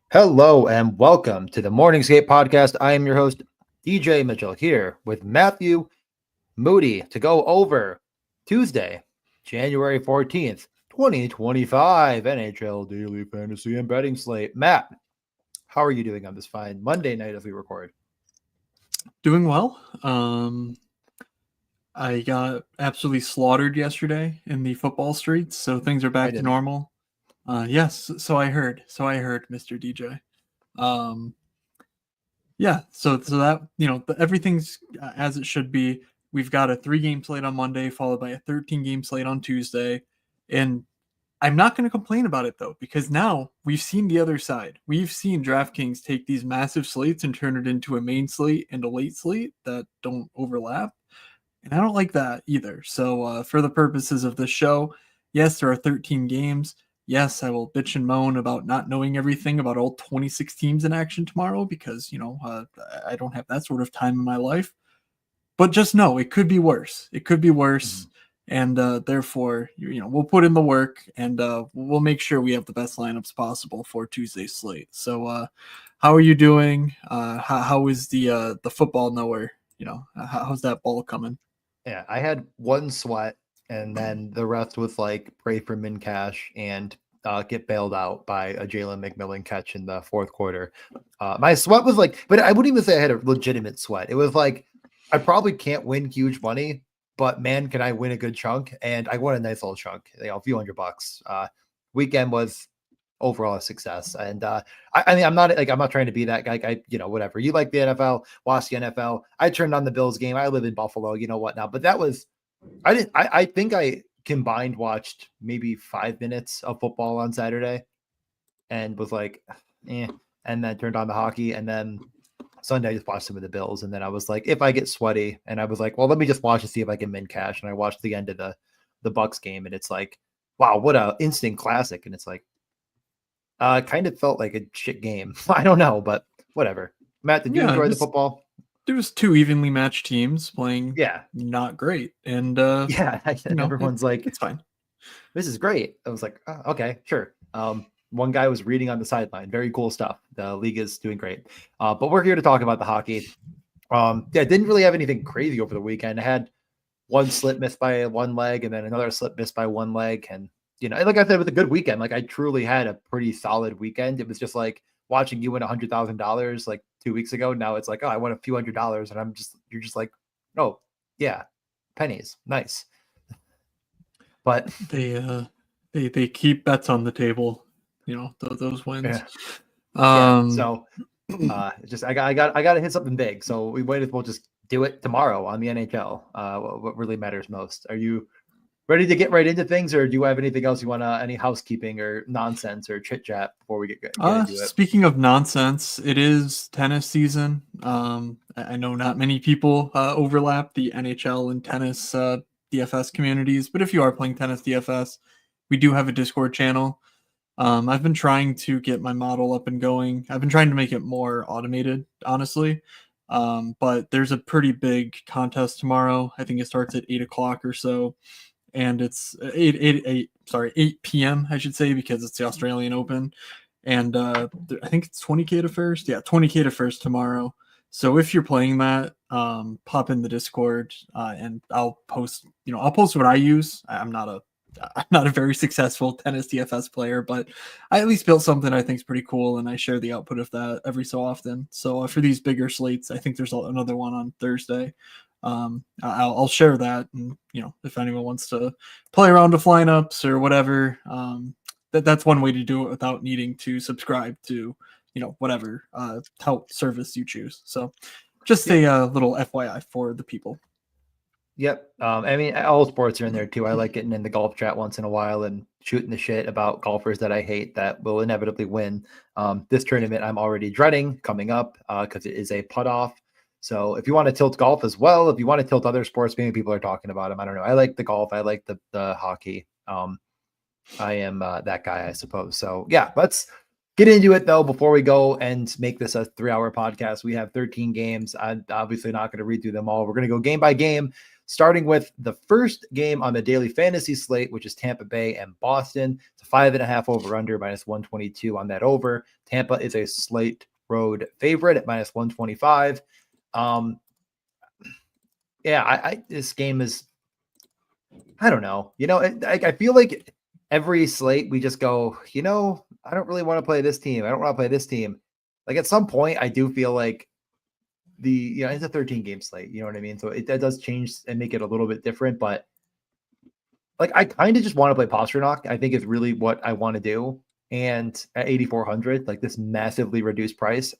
Hello and welcome to the Morning Skate Podcast. I am your host, DJ Mitchell, here with Matthew Moody to go over Tuesday, January 14th, 2025 NHL Daily Fantasy and Betting Slate. Matt, how are you doing on this fine Monday night as we record? Doing well. I got absolutely slaughtered yesterday in the football streets, so things are back to normal. Yes, so I heard, Mr. DJ. Yeah, so that everything's as it should be. We've got a 3-game slate on Monday, followed by a 13-game slate on Tuesday, and I'm not going to complain about it though, because now we've seen the other side. We've seen DraftKings take these massive slates and turn it into a main slate and a late slate that don't overlap. And I don't like that either. So for the purposes of this show, yes, there are 13 games. Yes, I will bitch and moan about not knowing everything about all 26 teams in action tomorrow because, I don't have that sort of time in my life. But just know it could be worse. It could be worse. Mm-hmm. And therefore, we'll put in the work and we'll make sure we have the best lineups possible for Tuesday's slate. So how are you doing? How is the football knower? How's that ball coming? Yeah, I had one sweat, and then the rest was like pray for min cash and get bailed out by a Jalen McMillan catch in the fourth quarter. My sweat was like, but I wouldn't even say I had a legitimate sweat. It was like, I probably can't win huge money, but man, can I win a good chunk? And I won a nice little chunk, a few $100. Weekend was overall a success. And I mean, I'm not trying to be that guy. Whatever. You like the NFL, watch the NFL. I turned on the Bills game. I live in Buffalo, you know what now. But that was, I think I combined watched maybe 5 minutes of football on Saturday and was like, and then turned on the hockey. And then Sunday I just watched some of the Bills. And then I was like, if I get sweaty, and I was like, well, let me just watch and see if I can min cash. And I watched the end of the Bucks game, and it's like, wow, what a instant classic. And it's like, kind of felt like a shit game. I don't know, but whatever. Matt, did you enjoy the football? There was 2 evenly matched teams playing. Yeah, not great, and everyone's like, it's fine. This is great. I was like, oh, okay, sure. One guy was reading on the sideline. Very cool stuff. The league is doing great. But we're here to talk about the hockey. Didn't really have anything crazy over the weekend. I had one slip missed by one leg, and then another slip missed by one leg, and like I said, it was a good weekend. Like I truly had a pretty solid weekend. It was just like watching you win $100,000 like 2 weeks ago. Now it's like, oh, I won a few $100s, and you're just like, oh yeah, pennies, nice. But they keep bets on the table, those wins. Yeah. So just I got to hit something big. So we might as well just do it tomorrow on the NHL. What really matters most. Are you ready to get right into things, or do you have anything else you want to, any housekeeping or nonsense or chit chat before we get into it? Speaking of nonsense, it is tennis season. I know not many people overlap the NHL and tennis DFS communities, but if you are playing tennis DFS, we do have a Discord channel. I've been trying to get my model up and going. I've been trying to make it more automated, honestly. But there's a pretty big contest tomorrow. I think it starts at 8 o'clock or so. And it's 8 p.m. I should say, because it's the Australian Open, and I think it's 20K to first. Yeah, 20K to first tomorrow. So if you're playing that, pop in the Discord, and I'll post. I'll post what I use. I'm not a very successful tennis DFS player, but I at least built something I think is pretty cool, and I share the output of that every so often. So for these bigger slates, I think there's another one on Thursday. I'll share that, and if anyone wants to play around with lineups or whatever, that's one way to do it without needing to subscribe to whatever tout service you choose. So just a little FYI for the people. Yep. I mean, all sports are in there too. I like getting in the golf chat once in a while and shooting the shit about golfers that I hate that will inevitably win. This tournament I'm already dreading coming up because it is a putt off. So if you want to tilt golf as well, if you want to tilt other sports, maybe people are talking about them. I don't know. I like the golf. I like the hockey. I am that guy, I suppose. So yeah, let's get into it though. Before we go and make this a 3-hour podcast, we have 13 games. I'm obviously not going to read through them all. We're going to go game by game. starting with the first game on the daily fantasy slate, which is Tampa Bay and Boston. It's a 5.5 over under, -122 on that over. Tampa is a slate road favorite at -125. This game is, I don't know. I feel like every slate we just go, I don't really want to play this team. I don't want to play this team. Like at some point, I do feel like it's a 13 game slate. You know what I mean? So that does change and make it a little bit different. But like, I kind of just want to play Pasternak. I think is really what I want to do. And at 8,400, like this massively reduced price,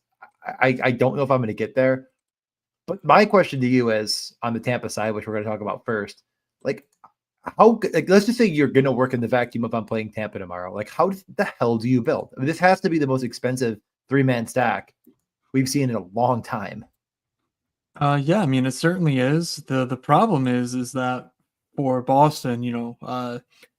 I don't know if I'm going to get there. But my question to you is on the Tampa side, which we're going to talk about first, like let's just say you're going to work in the vacuum if I'm playing Tampa tomorrow. Like, how the hell do you build? I mean, this has to be the most expensive 3-man stack we've seen in a long time. Yeah, I mean, it certainly is. The problem is that for Boston,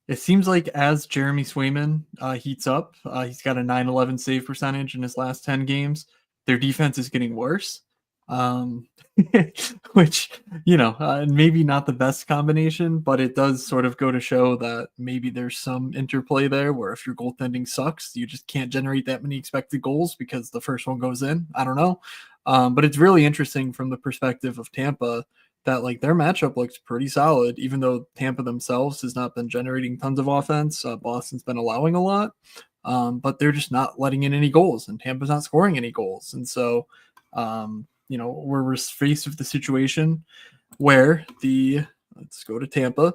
it seems like as Jeremy Swayman heats up, he's got a 911 save percentage in his last 10 games. Their defense is getting worse, which, maybe not the best combination, but it does sort of go to show that maybe there's some interplay there where if your goaltending sucks, you just can't generate that many expected goals because the first one goes in. I don't know. But it's really interesting from the perspective of Tampa that like their matchup looks pretty solid, even though Tampa themselves has not been generating tons of offense. Boston's been allowing a lot, but they're just not letting in any goals, and Tampa's not scoring any goals. And so, we're faced with the situation where let's go to Tampa.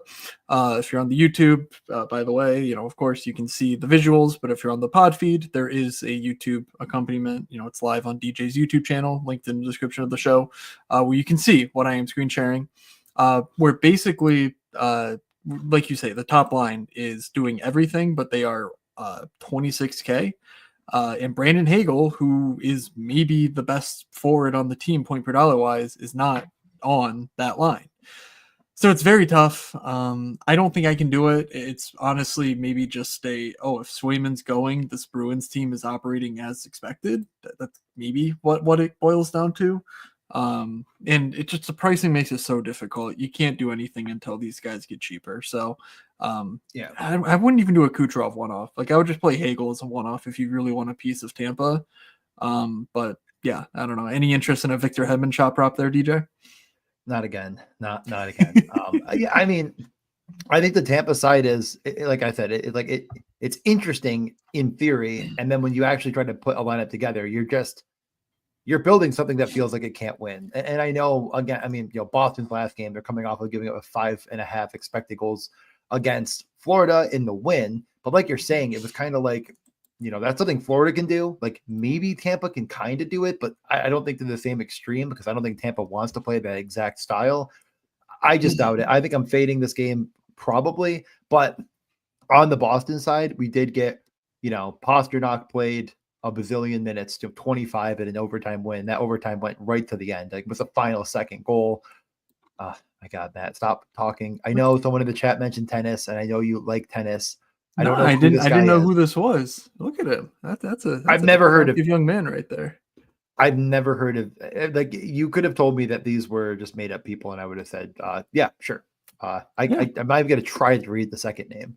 If you're on the YouTube, by the way, of course you can see the visuals, but if you're on the pod feed, there is a YouTube accompaniment. It's live on DJ's YouTube channel, linked in the description of the show, where you can see what I am screen sharing, where basically, like you say, the top line is doing everything, but they are 26K. And Brandon Hagel, who is maybe the best forward on the team point per dollar wise, is not on that line. So it's very tough. I don't think I can do it. It's honestly maybe just if Swayman's going, this Bruins team is operating as expected. That's maybe what it boils down to. And it just, the pricing makes it so difficult. You can't do anything until these guys get cheaper. So I wouldn't even do a Kucherov one-off. Like I would just play Hagel as a one-off if you really want a piece of Tampa. But yeah, I don't know. Any interest in a Victor Hedman shot prop there, DJ? Not again. Not again. I mean, I think the Tampa side is, like I said, it's interesting in theory, and then when you actually try to put a lineup together, you're building something that feels like it can't win. And I know, again, I mean, Boston's last game, they're coming off of giving up a 5.5 expected goals against Florida in the win, but like you're saying, it was kind of like, that's something Florida can do. Like maybe Tampa can kind of do it, but I don't think to the same extreme because I don't think Tampa wants to play that exact style. I just doubt it. I think I'm fading this game probably, but on the Boston side, we did get, Pasternak played a bazillion minutes to 25 in an overtime win. That overtime went right to the end. Like it was the final second goal. My God, Matt, stop talking. I know someone in the chat mentioned tennis, and I know you like tennis. I don't know. I didn't know who this was. Look at him. That's I've never heard of young man right there. I've never heard of, like, you could have told me that these were just made up people, and I would have said, yeah, sure. I'm not even going to try to read the second name.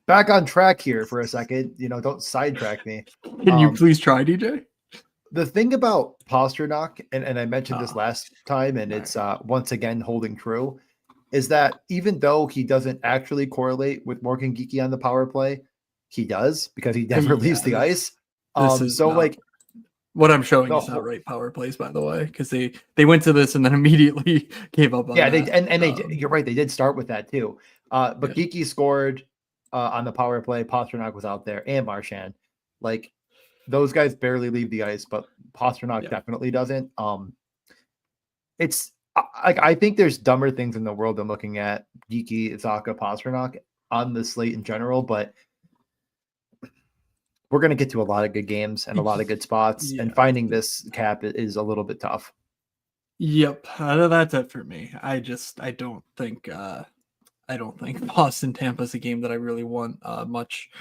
Back on track here for a second. Don't sidetrack me. Can you please try, DJ? The thing about Pasternak, and I mentioned this last time, and it's once again holding true, is that even though he doesn't actually correlate with Morgan Geekie on the power play, he does because he never leaves the ice. What I'm showing is not right power plays, by the way, because they went to this and then immediately gave up on that. You're right, they did start with that too. But Geekie scored on the power play. Pasternak was out there, and Marchand. Like those guys barely leave the ice, but Pasternak definitely doesn't. It's like I think there's dumber things in the world than looking at Geekie, Zacha, Pasternak on the slate in general, but we're going to get to a lot of good games and a lot of good spots, and finding this cap is a little bit tough. Yep, that's it for me. I don't think Boston Tampa is a game that I really want much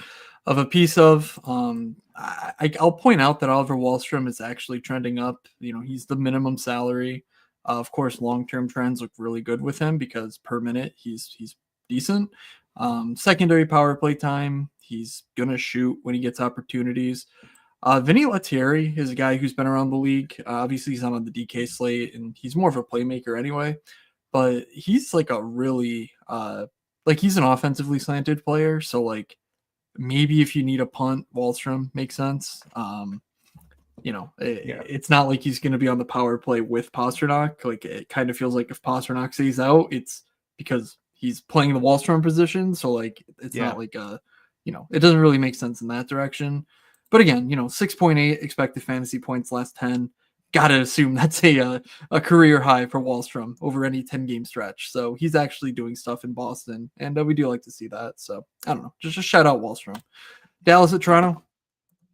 of a piece of. I'll point out that Oliver Wahlstrom is actually trending up. He's the minimum salary. Of course, long-term trends look really good with him because per minute he's decent. Secondary power play time, he's gonna shoot when he gets opportunities. Vinny Lettieri is a guy who's been around the league. Obviously, he's not on the DK slate, and he's more of a playmaker anyway. But he's like a really like he's an offensively slanted player. So like maybe if you need a punt, Wallstrom makes sense. It's not like he's going to be on the power play with Pasternak. Like it kind of feels like if Pasternak stays out, it's because he's playing the Wallstrom position. So like it's not like it doesn't really make sense in that direction. But again, 6.8 expected fantasy points last 10. Gotta assume that's a career high for Wallstrom over any 10-game stretch. So he's actually doing stuff in Boston, and we do like to see that. So I don't know, just shout out Wallstrom. Dallas at Toronto.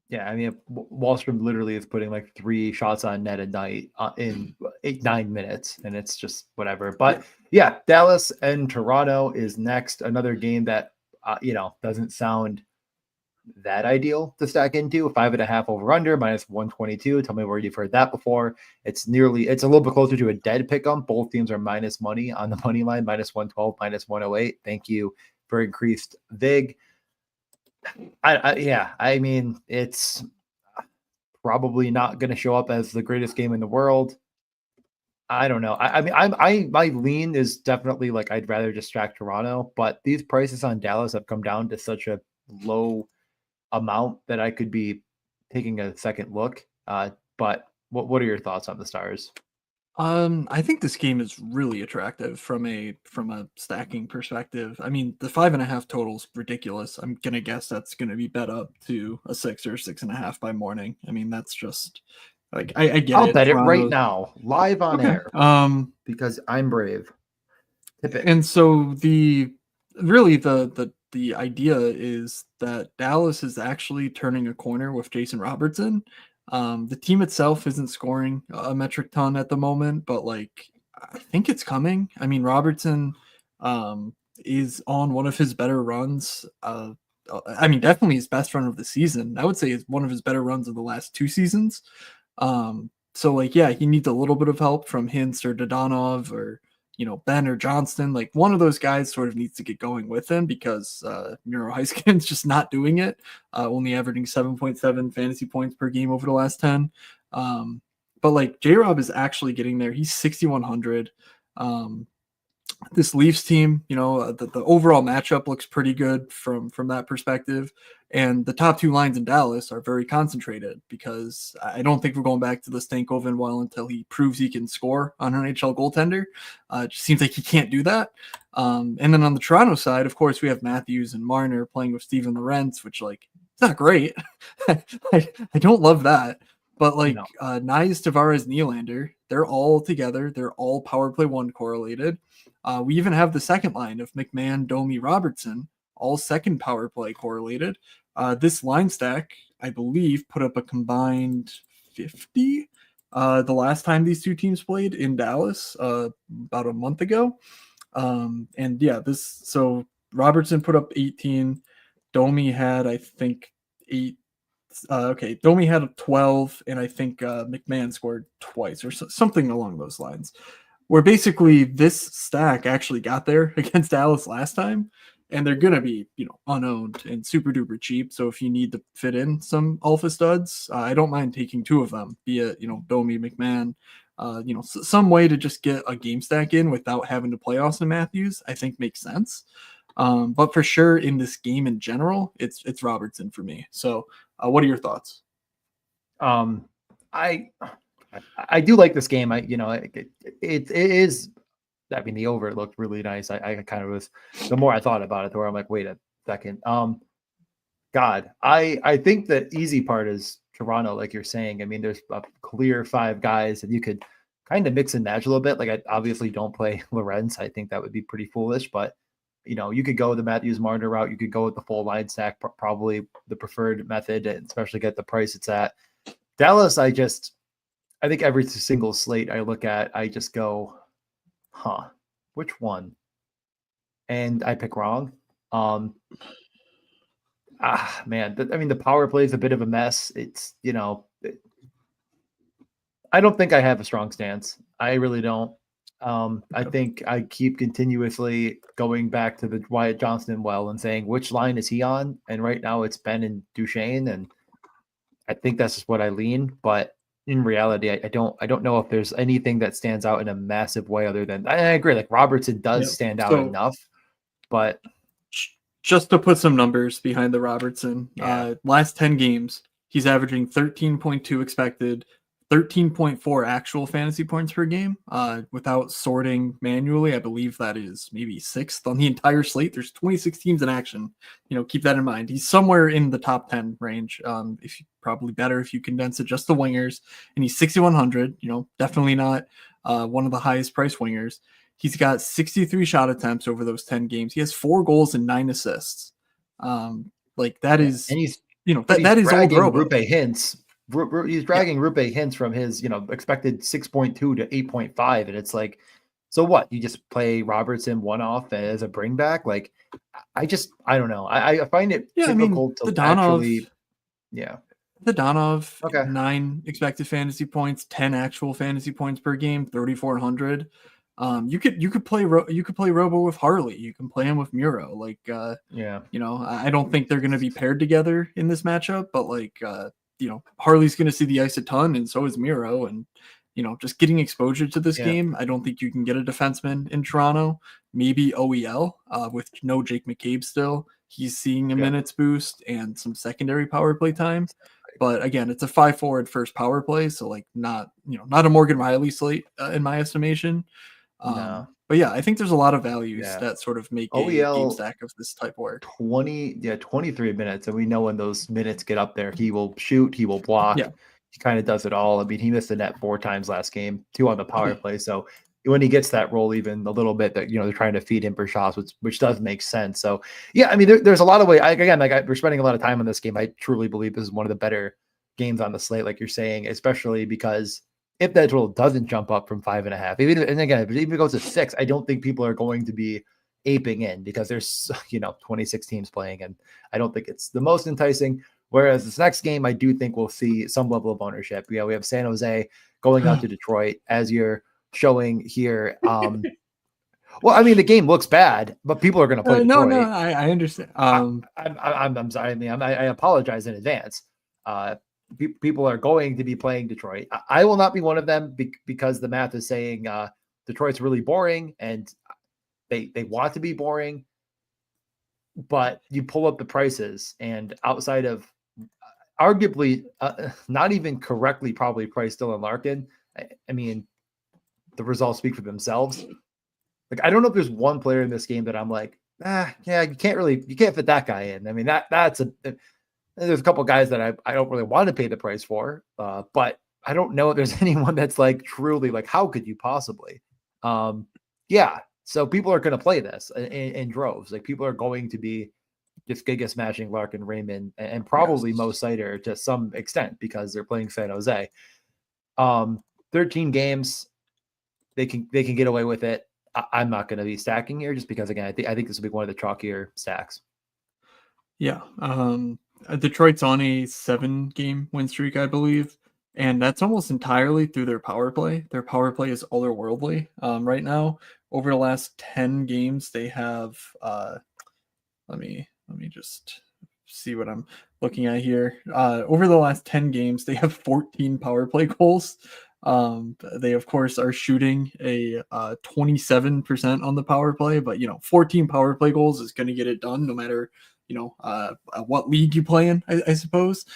Yeah, I mean, Wallstrom literally is putting like 3 shots on net a night in 9 minutes, and it's just whatever. But yeah, Dallas and Toronto is next. Another game that doesn't sound that ideal to stack into. 5.5 over under -122. Tell me where you've heard that before. It's a little bit closer to a dead pick 'em. Both teams are minus money on the money line, -112, -108. Thank you for increased VIG. I mean, it's probably not going to show up as the greatest game in the world. I don't know. I mean, my lean is definitely like I'd rather just stack Toronto, but these prices on Dallas have come down to such a low amount that I could be taking a second look. But what are your thoughts on the Stars? I think this game is really attractive from a stacking perspective. I mean, the 5.5 total's ridiculous. I'm gonna guess that's gonna be bet up to a 6 or 6.5 by morning. I mean, that's just like I get I'll it. bet it right now, live on air. Because I'm brave. Tip it. And so the idea is that Dallas is actually turning a corner with Jason Robertson. The team itself isn't scoring a metric ton at the moment, but like I think it's coming. I mean, Robertson is on one of his better runs. I mean, definitely his best run of the season. I would say it's one of his better runs of the last 2 seasons. So like, yeah, he needs a little bit of help from Hintz or Dodonov or Ben or Johnston. Like one of those guys sort of needs to get going with him because Miro Heiskanen's just not doing it. Only averaging 7.7 fantasy points per game over the last 10. But like J-Rob is actually getting there. He's 6,100. This Leafs team, the overall matchup looks pretty good from that perspective. And the top 2 lines in Dallas are very concentrated because I don't think we're going back to the Stankoven well until he proves he can score on an NHL goaltender. It just seems like he can't do that. And then on the Toronto side, of course, we have Matthews and Marner playing with Steven Lorentz, which like it's not great. I don't love that. But like Nyes, Tavares, Nylander, they're all together. They're all power play 1 correlated. We even have the second line of McMahon, Domi, Robertson, all second power play correlated. This line stack, I believe, put up a combined 50 the last time these 2 teams played in Dallas about a month ago. And yeah, so Robertson put up 18. Domi had, I think, 8. Domi had 12, and I think McMahon scored twice or something along those lines. Where basically this stack actually got there against Dallas last time, and they're gonna be unowned and super duper cheap. So if you need to fit in some alpha studs, I don't mind taking 2 of them, be it Domi, McMahon, some way to just get a game stack in without having to play Austin Matthews. I think makes sense. But for sure in this game in general, it's Robertson for me. So what are your thoughts? I do like this game. It is. I mean, the over looked really nice. I kind of was. The more I thought about it, the more I'm like, wait a second. God, I think the easy part is Toronto, like you're saying. I mean, there's a clear 5 guys that you could kind of mix and match a little bit. Like I obviously don't play Lorentz. I think that would be pretty foolish, but you could go the Matthews Marner route. You could go with the full line stack, probably the preferred method, and especially get the price it's at. Dallas, I think every single slate I look at, I just go, which one? And I pick wrong. Man, the power play is a bit of a mess. It's, I don't think I have a strong stance. I really don't. I think I keep continuously going back to the Wyatt Johnston well and saying which line is he on, and right now it's Ben and Duchesne, and I think that's just what I lean. But in reality, I don't know if there's anything that stands out in a massive way other than I agree. Like Robertson does Yeah. stand out So enough, but just to put some numbers behind the Robertson, yeah, last 10 games, he's averaging 13.2 expected, 13.4 actual fantasy points per game. Without sorting manually, I believe that is maybe sixth on the entire slate. There's 26 teams in action. Keep that in mind. He's somewhere in the top 10 range. If you probably better if you condense it just the wingers, and he's 6,100. Definitely not one of the highest price wingers. He's got 63 shot attempts over those 10 games. He has 4 goals and 9 assists. Like that yeah. is, And he's that is old dragging Robo. Rupe Hintz. He's Yeah. dragging Rupe Hintz from his expected 6.2 to 8.5, and it's like, so what? You just play Robertson one off as a bring back? Like, I don't know. I find it Yeah, I mean, difficult to actually, yeah. The Donov, Okay. 9 expected fantasy points, 10 actual fantasy points per game, 3,400. You could play Robo with Harley. You can play him with Muro. Like, Yeah. I don't think they're going to be paired together in this matchup, but like, Harley's going to see the ice a ton, and so is Miro. And just getting exposure to this Yeah. game, I don't think you can get a defenseman in Toronto. Maybe OEL with no Jake McCabe still. He's seeing a Yeah. minutes boost and some secondary power play time. But again, it's a 5 forward first power play, so like not a Morgan Riley slate in my estimation. No. But yeah, I think there's a lot of values Yeah. that sort of make a game OEL stack of this type work. 23 minutes, and we know when those minutes get up there, he will shoot, he will block. Yeah. He kind of does it all. I mean, he missed the net 4 times last game, 2 on the power play. So when he gets that role, even a little bit, that they're trying to feed him for shots, which does make sense. So yeah, I mean, there's a lot of way. We're spending a lot of time on this game. I truly believe this is one of the better games on the slate, like you're saying, especially because if that total doesn't jump up from 5.5, and again, if it even goes to 6, I don't think people are going to be aping in because there's 26 teams playing, and I don't think it's the most enticing. Whereas this next game, I do think we'll see some level of ownership. We have San Jose going out to Detroit, as you're showing here. Well, I mean, the game looks bad, but people are going to play Detroit. No, I understand. I'm sorry. I mean, I apologize in advance. People are going to be playing Detroit. I will not be one of them because the math is saying Detroit's really boring, and they want to be boring. But you pull up the prices, and outside of arguably not even correctly probably priced Dylan Larkin, I mean, the results speak for themselves. Like, I don't know if there's one player in this game that I'm like, yeah, you can't fit that guy in. I mean, there's a couple guys that I don't really want to pay the price for, but I don't know if there's anyone that's like truly like, how could you possibly? Yeah. So people are going to play this in droves. Like, people are going to be just giga smashing Larkin, Raymond, and probably Mo Sider to some extent because they're playing San Jose. 13 games, they can get away with it. I'm not going to be stacking here just because, again, I think this will be one of the chalkier stacks. Yeah. Detroit's on a 7-game win streak, I believe, and that's almost entirely through their power play. Their power play is otherworldly right now. Over the last 10 games, they have let me just see what I'm looking at here. Over the last 10 games, they have 14 power play goals. They of course are shooting a 27% on the power play, but 14 power play goals is going to get it done no matter what league you play in, I suppose.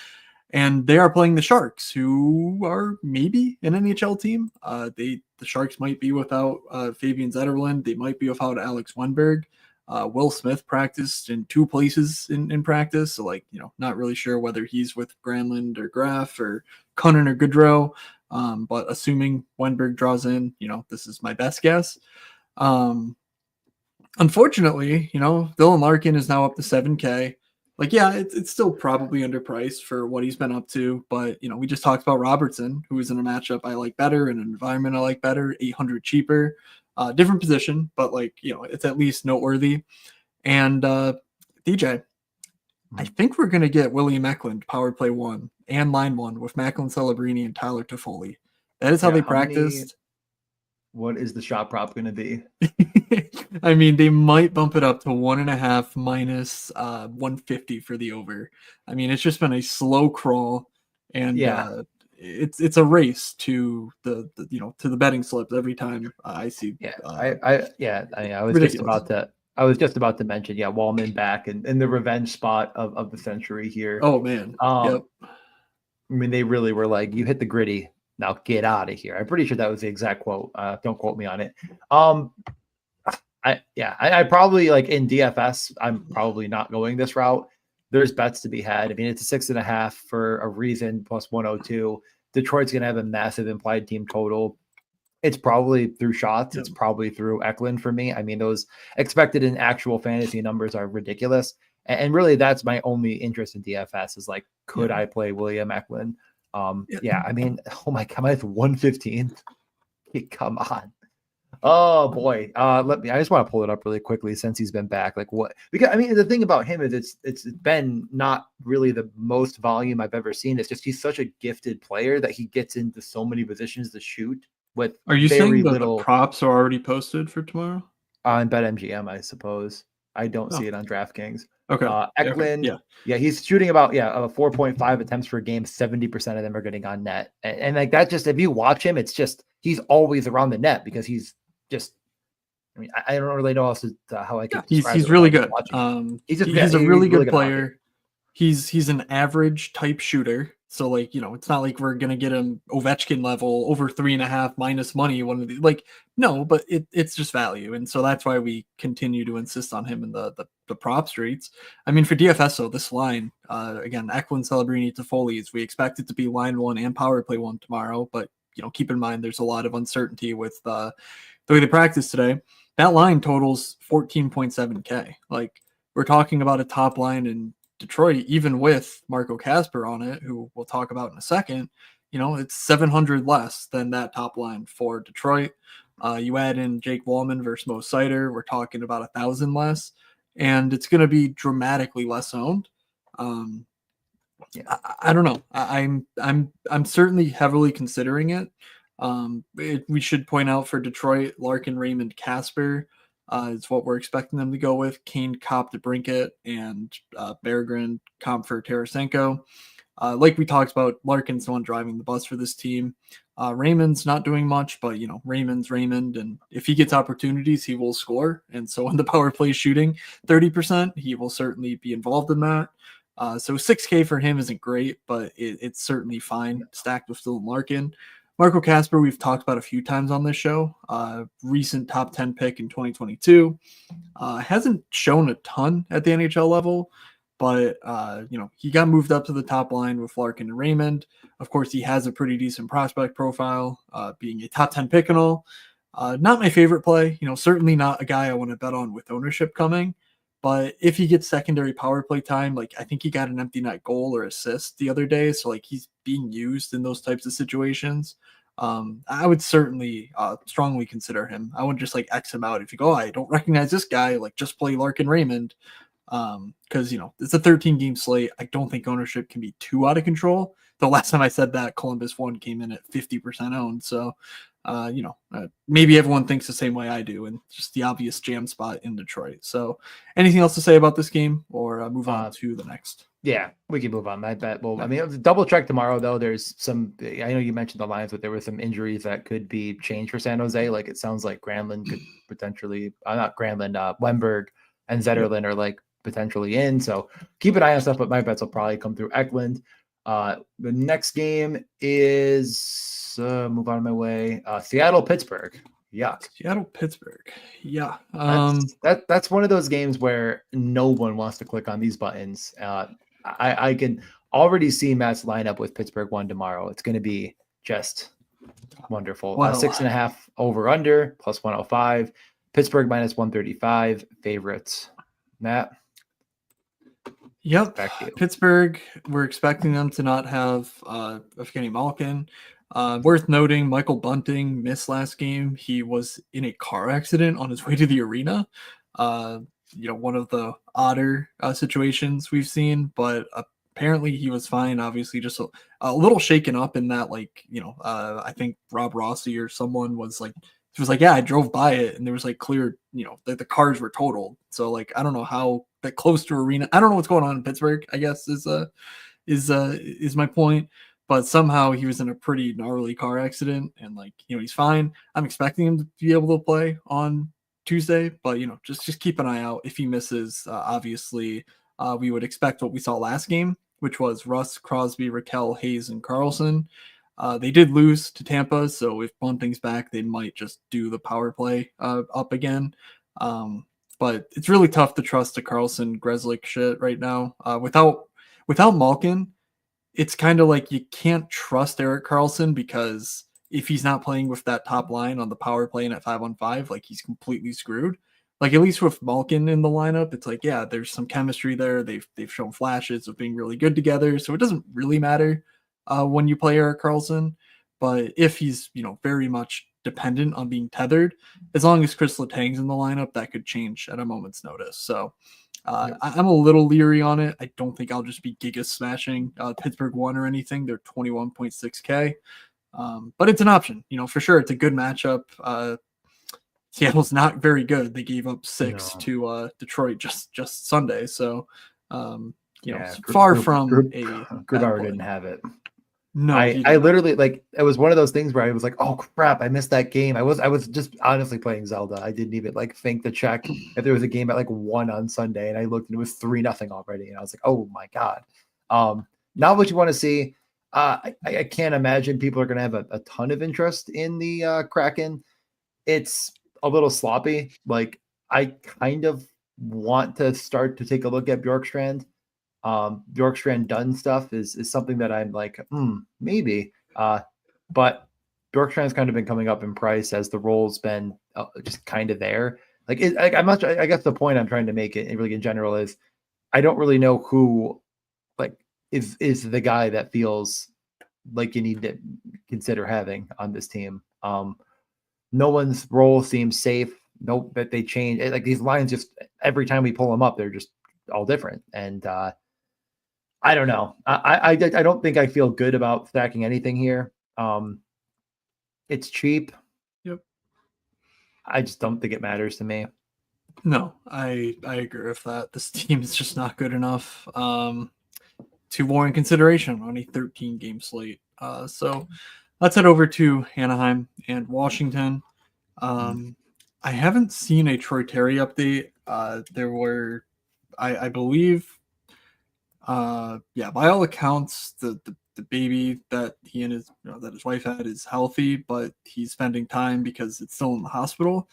And they are playing the Sharks, who are maybe an NHL team. The Sharks might be without Fabian Zetterlund. They might be without Alex Wenberg. Will Smith practiced in 2 places in practice, so not really sure whether he's with Granlund or Graf or Cunnin or Goodrow. But assuming Wenberg draws in, this is my best guess. Unfortunately, Dylan Larkin is now up to 7K. It's still probably underpriced for what he's been up to, but we just talked about Robertson, who is in a matchup I like better, in an environment I like better, 800 cheaper, different position, but it's at least noteworthy. And DJ, I think we're gonna get William Eklund power play 1 and line 1 with Macklin Celebrini and Tyler Toffoli. That is how they practiced. What is the shot prop going to be? I mean, they might bump it up to 1.5 minus 150 for the over. I mean, it's just been a slow crawl, and Yeah, it's a race to the to the betting slips every time I see yeah. uh, I was just ridiculous. about to. I was just about to mention, yeah, Wallman back and in the revenge spot of the century here. Oh man, yep. Um, I mean, they really were like, "You hit the gritty, now get out of here." I'm pretty sure that was the exact quote. Don't quote me on it. Um, I probably like in DFS, I'm probably not going this route. There's bets to be had. I mean, it's a 6.5 for a reason plus 102. Detroit's gonna have a massive implied team total. It's probably through shots. Yep. It's probably through Eklund for me. I mean, those expected in actual fantasy numbers are ridiculous. And really, that's my only interest in DFS is like, could Yeah. I play William Eklund? Yeah. Yeah, I mean, oh my God, I have 115. Come on. Oh boy. I just want to pull it up really quickly since he's been back. Like what because I mean the thing about him is it's been not really the most volume I've ever seen. It's just he's such a gifted player that he gets into so many positions to shoot with Are you saying very that the little props are already posted for tomorrow? on BetMGM, I suppose. I don't see Oh, it on DraftKings. okay. Okay. Eklund, Yeah. yeah, he's shooting about 4.5 attempts per game. 70% of them are getting on net, and like that. Just if you watch him, it's just he's always around the net because he's just. I mean, I don't really know how I Yeah. could He's describe it really without just good. watching him. He's just He's a he's really really good good hockey. player. He's an average type shooter. So like, it's not like we're gonna get him Ovechkin level over 3.5 minus money. One of the like, no, but it's just value. And so that's why we continue to insist on him in the prop streets. I mean, for DFS, so this line, again, Eklund, Celebrini, Toffoli's, we expect it to be line one and power play one tomorrow, but keep in mind there's a lot of uncertainty with the way they practice today. That line totals 14.7K. Like, we're talking about a top line in Detroit, even with Marco Casper on it, who we'll talk about in a second. It's 700 less than that top line for Detroit. You add in Jake Wallman versus Mo Sider, we're talking about 1,000 less, and it's going to be dramatically less owned. Um, Yeah, I don't know. I'm certainly heavily considering it. We should point out for Detroit, Larkin, Raymond, Casper is what we're expecting them to go with. Kane, Kopp, DeBrincat, and Berggren, Comfort, Tarasenko. Like we talked about, Larkin's the one driving the bus for this team. Raymond's not doing much, but Raymond's Raymond, and if he gets opportunities, he will score. And so when the power play is shooting 30%, he will certainly be involved in that. So 6K for him isn't great, but it's certainly fine, stacked with Dylan Larkin. Marco Casper, we've talked about a few times on this show. Recent top 10 pick in 2022. Hasn't shown a ton at the NHL level, but he got moved up to the top line with Larkin and Raymond. Of course, he has a pretty decent prospect profile, being a top 10 pick and all. Not my favorite play, certainly not a guy I want to bet on with ownership coming. But if he gets secondary power play time, like I think he got an empty net goal or assist the other day, so like he's being used in those types of situations. I would certainly strongly consider him. I wouldn't just like X him out. If you go, I don't recognize this guy, like just play Larkin Raymond. Because it's a 13 game slate. I don't think ownership can be too out of control. The last time I said that, Columbus one came in at 50% owned. So maybe everyone thinks the same way I do, and just the obvious jam spot in Detroit. So anything else to say about this game, or move on to the next? Yeah, we can move on. I bet. Well, I mean, double check tomorrow though. There's some. I know you mentioned the Lions, but there were some injuries that could be changed for San Jose. Like it sounds like Granlund could potentially, not Granlund, Wemberg and Zetterlund are like potentially in. So keep an eye on stuff. But my bets will probably come through Eklund. The next game is move on my way. Seattle Pittsburgh. Yeah, Seattle Pittsburgh. Yeah. That's one of those games where no one wants to click on these buttons. I can already see Matt's lineup with Pittsburgh one tomorrow. It's going to be just wonderful. Well, 6.5 over under plus 105. Pittsburgh minus 135 favorites. Matt. Yep. Pittsburgh, we're expecting them to not have Evgeny Malkin. Worth noting, Michael Bunting missed last game. He was in a car accident on his way to the arena. One of the odder situations we've seen, but apparently he was fine. Obviously, just a little shaken up in that, I think Rob Rossi or someone was like He was like, yeah, I drove by it and there was like clear, the cars were totaled. So like, I don't know how that close to arena. I don't know what's going on in Pittsburgh, I guess is my point. But somehow he was in a pretty gnarly car accident and like, he's fine. I'm expecting him to be able to play on Tuesday, but just keep an eye out. If he misses, obviously, we would expect what we saw last game, which was Russ, Crosby, Raquel, Hayes, and Carlson. They did lose to Tampa, so if Bunting's back, they might just do the power play up again. But it's really tough to trust the Carlson Grzelcyk shit right now. Without Malkin, it's kind of like you can't trust Erik Karlsson because if he's not playing with that top line on the power play and at 5-on-5, like he's completely screwed. Like at least with Malkin in the lineup, it's like, yeah, there's some chemistry there. They've shown flashes of being really good together. So it doesn't really matter when you play Erik Karlsson. But if he's, very much dependent on being tethered, as long as Chris Letang's in the lineup, that could change at a moment's notice. So I'm a little leery on it. I don't think I'll just be giga smashing Pittsburgh 1 or anything. They're 21.6K. But it's an option, for sure. It's a good matchup. Seattle's not very good. They gave up 6 to Detroit just Sunday. So, far from a Grubauer didn't have it. No, I literally like it was one of those things where I was like, oh crap, I missed that game. I was just honestly playing Zelda. I didn't even like think to check if there was a game at like 1 on Sunday, and I looked and it was 3-0 already, and I was like, oh my god. Not what you want to see. I can't imagine people are going to have a ton of interest in the Kraken. It's a little sloppy. Like I kind of want to start to take a look at Bjorkstrand. Bjorkstrand done stuff is something that I'm like, maybe. But Bjorkstrand's kind of been coming up in price as the role's been just kind of there. Like, I'm not. I guess the point I'm trying to make it really in general is, I don't really know who, like, is the guy that feels like you need to consider having on this team. No one's role seems safe. Nope, that they change. Like these lines, just every time we pull them up, they're just all different. And I don't know. I don't think I feel good about stacking anything here. It's cheap. Yep. I just don't think it matters to me. No, I agree with that. This team is just not good enough to warrant consideration on a 13-game slate. So let's head over to Anaheim and Washington. I haven't seen a Troy Terry update. There were, I believe, by all accounts, the baby that he and his that his wife had is healthy, but he's spending time because it's still in the hospital.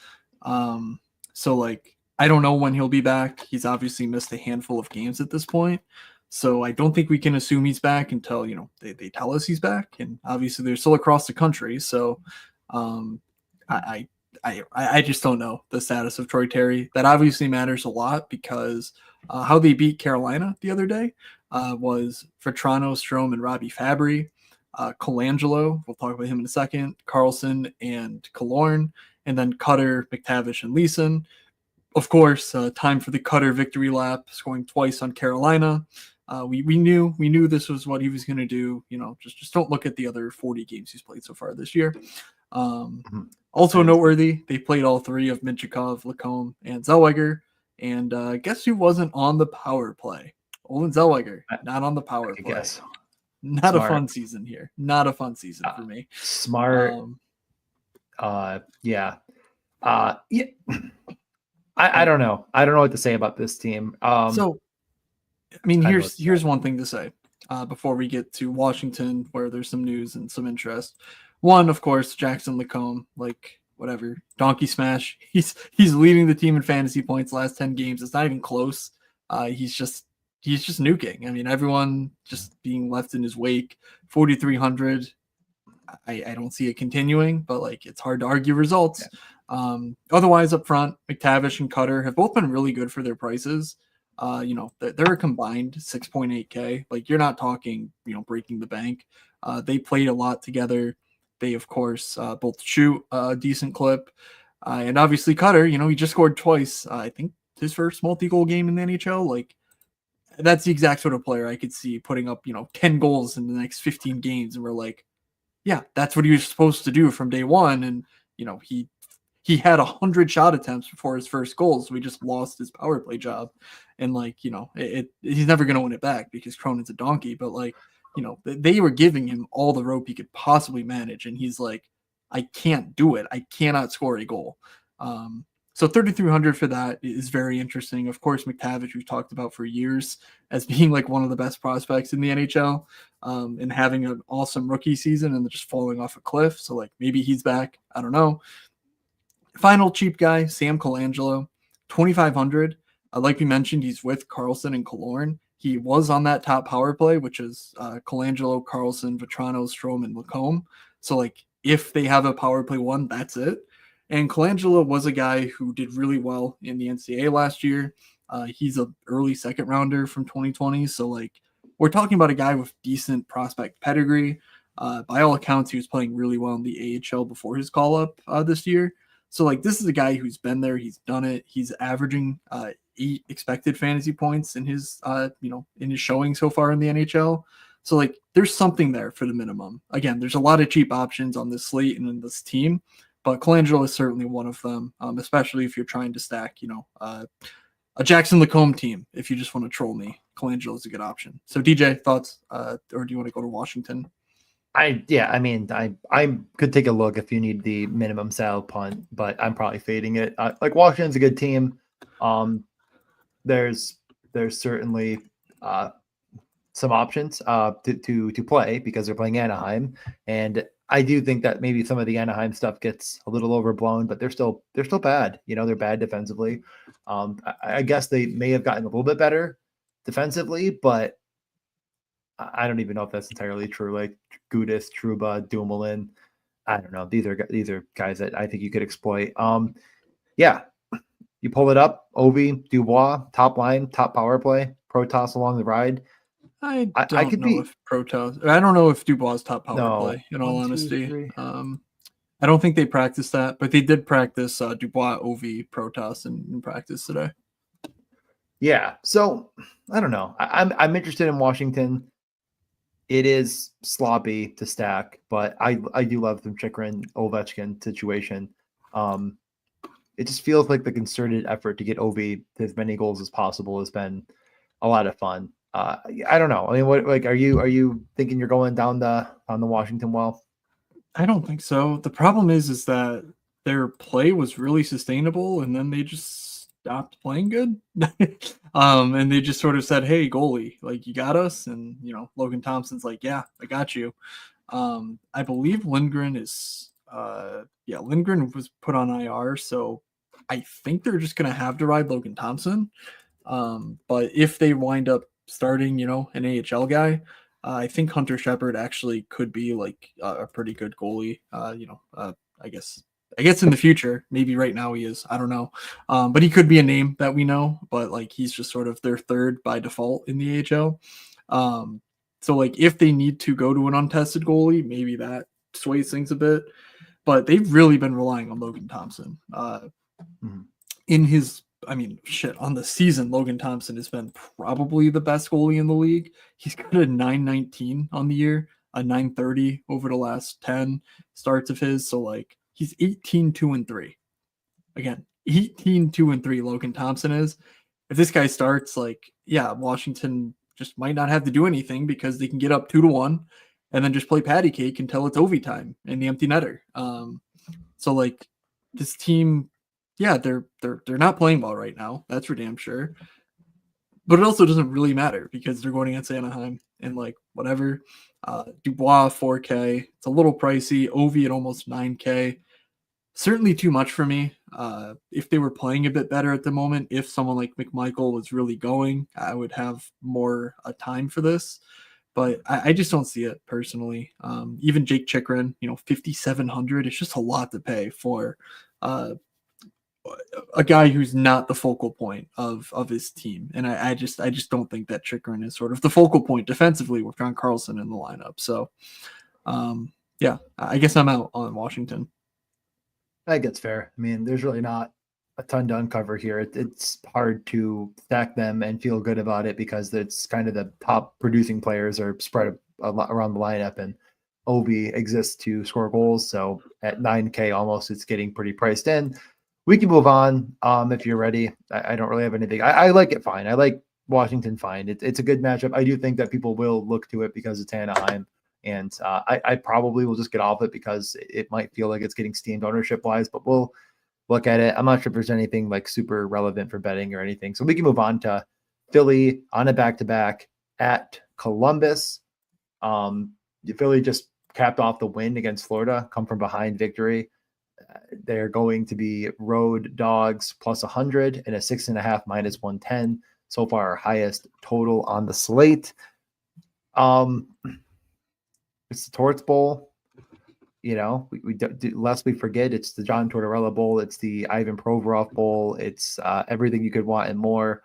So like I don't know when he'll be back. He's obviously missed a handful of games at this point. So I don't think we can assume he's back until they tell us he's back. And obviously they're still across the country. So I just don't know the status of Troy Terry. That obviously matters a lot because how they beat Carolina the other day was Vetrano, Strome, and Robbie Fabry. Colangelo, we'll talk about him in a second, Carlson and Killorn, and then Cutter, McTavish, and Leeson. Of course, time for the Cutter victory lap, scoring twice on Carolina. We knew this was what he was going to do. Just don't look at the other 40 games he's played so far this year. Also noteworthy, they played all three of Minchikov, Lacombe, and Zellweger. And guess who wasn't on the power play? Olin Zellweger, not on the power play. Guess. Not Smart. A fun season here. Not a fun season for me. Smart. Yeah. I don't know. I don't know what to say about this team. So, I mean, here's one thing to say before we get to Washington, where there's some news and some interest. One, of course, Jackson Lacombe, like whatever, donkey smash. He's leading the team in fantasy points last 10 games. It's not even close. He's just nuking. I mean, everyone just being left in his wake. 4,300. I don't see it continuing, but like it's hard to argue results. Yeah. Otherwise, up front, McTavish and Cutter have both been really good for their prices. They're a combined 6.8K. Like you're not talking, breaking the bank. They played a lot together. They, of course, both shoot a decent clip. And obviously Cutter, he just scored twice. I think his first multi-goal game in the NHL. Like that's the exact sort of player I could see putting up, 10 goals in the next 15 games. And we're like, yeah, that's what he was supposed to do from day one. And, he he had 100 shot attempts before his first goal, so he just lost his power play job. And like, you know, he's never going to win it back because Cronin's a donkey. But like, you know, they were giving him all the rope he could possibly manage, and he's like, I can't do it. I cannot score a goal. So 3,300 for that is very interesting. Of course, McTavish, we've talked about for years as being like one of the best prospects in the NHL, and having an awesome rookie season and just falling off a cliff. So like maybe he's back. I don't know. Final cheap guy, Sam Colangelo, 2,500. Like we mentioned, he's with Carlson and Killorn. He was on that top power play, which is Colangelo, Carlson, Vetrano, Strome, and Lacombe. So like if they have a power play one, that's it. And Colangelo was a guy who did really well in the NCAA last year. He's an early second rounder from 2020. So, like, we're talking about a guy with decent prospect pedigree. By all accounts, he was playing really well in the AHL before his call up this year. So, like, this is a guy who's been there. He's done it. He's averaging 8 expected fantasy points in his, in his showing so far in the NHL. So, like, there's something there for the minimum. Again, there's a lot of cheap options on this slate and in this team. But Colangelo is certainly one of them, especially if you're trying to stack, a Jackson Lacombe team. If you just want to troll me, Colangelo is a good option. So, DJ, thoughts, or do you want to go to Washington? I could take a look if you need the minimum sal punt, but I'm probably fading it. Like Washington's a good team. There's certainly some options to play because they're playing Anaheim, and I do think that maybe some of the Anaheim stuff gets a little overblown, but they're still bad. They're bad defensively. I guess they may have gotten a little bit better defensively, but I don't even know if that's entirely true. Like Gudis, Trouba, Dumoulin, I don't know. These are guys that I think you could exploit. Yeah, you pull it up. Ovi, Dubois, top line, top power play, Protoss along the ride. I don't know if Protoss. I don't know if Dubois' top power play. In all honesty, I don't think they practiced that, but they did practice Dubois, Ovi, Protoss in practice today. Yeah, so I don't know. I'm interested in Washington. It is sloppy to stack, but I do love the Chychrun Ovechkin situation. It just feels like the concerted effort to get Ovi to as many goals as possible has been a lot of fun. I don't know. I mean, what are you thinking you're going down on the Washington well? I don't think so. The problem is that their play was really sustainable, and then they just stopped playing good. And they just sort of said, "Hey, goalie, like you got us," and Logan Thompson's like, "Yeah, I got you." I believe Lindgren is, Lindgren was put on IR, so I think they're just gonna have to ride Logan Thompson. But if they wind up starting, an AHL guy, I think Hunter Shepard actually could be like a pretty good goalie. I guess in the future, maybe right now he is. I don't know. But he could be a name that we know, but like he's just sort of their third by default in the AHL. So like if they need to go to an untested goalie, maybe that sways things a bit. But they've really been relying on Logan Thompson. In his on the season, Logan Thompson has been probably the best goalie in the league. He's got a 919 on the year, a 930 over the last 10 starts of his. So, like, he's 18-2-3. Again, 18-2-3 Logan Thompson is. If this guy starts, like, yeah, Washington just might not have to do anything because they can get up 2-1 and then just play patty cake until it's overtime in the empty netter. So, like, this team... Yeah, they're not playing well right now. That's for damn sure. But it also doesn't really matter because they're going against Anaheim and like whatever. Dubois 4K. It's a little pricey. Ovi at almost 9K. Certainly too much for me. If they were playing a bit better at the moment, if someone like McMichael was really going, I would have more time for this. But I just don't see it personally. Even Jake Chychrun, 5,700. It's just a lot to pay for a guy who's not the focal point of his team. And I just don't think that Chychrun is sort of the focal point defensively with John Carlson in the lineup. So, I guess I'm out on Washington. I think it's fair. I mean, there's really not a ton to uncover here. It's hard to stack them and feel good about it because it's kind of the top producing players are spread a lot around the lineup. And Ovi exists to score goals. So at 9K almost, it's getting pretty priced in. We can move on if you're ready. I don't really have anything. I like it fine. I like Washington fine. It's a good matchup. I do think that people will look to it because it's Anaheim. And I probably will just get off it because it might feel like it's getting steamed ownership wise, but we'll look at it. I'm not sure if there's anything like super relevant for betting or anything. So we can move on to Philly on a back-to-back at Columbus. Philly just capped off the win against Florida, come from behind victory. They're going to be road dogs plus 100 and a 6.5 minus 110. So far, our highest total on the slate. It's the Torts Bowl. We lest we forget, it's the John Tortorella Bowl. It's the Ivan Provorov Bowl. It's everything you could want and more.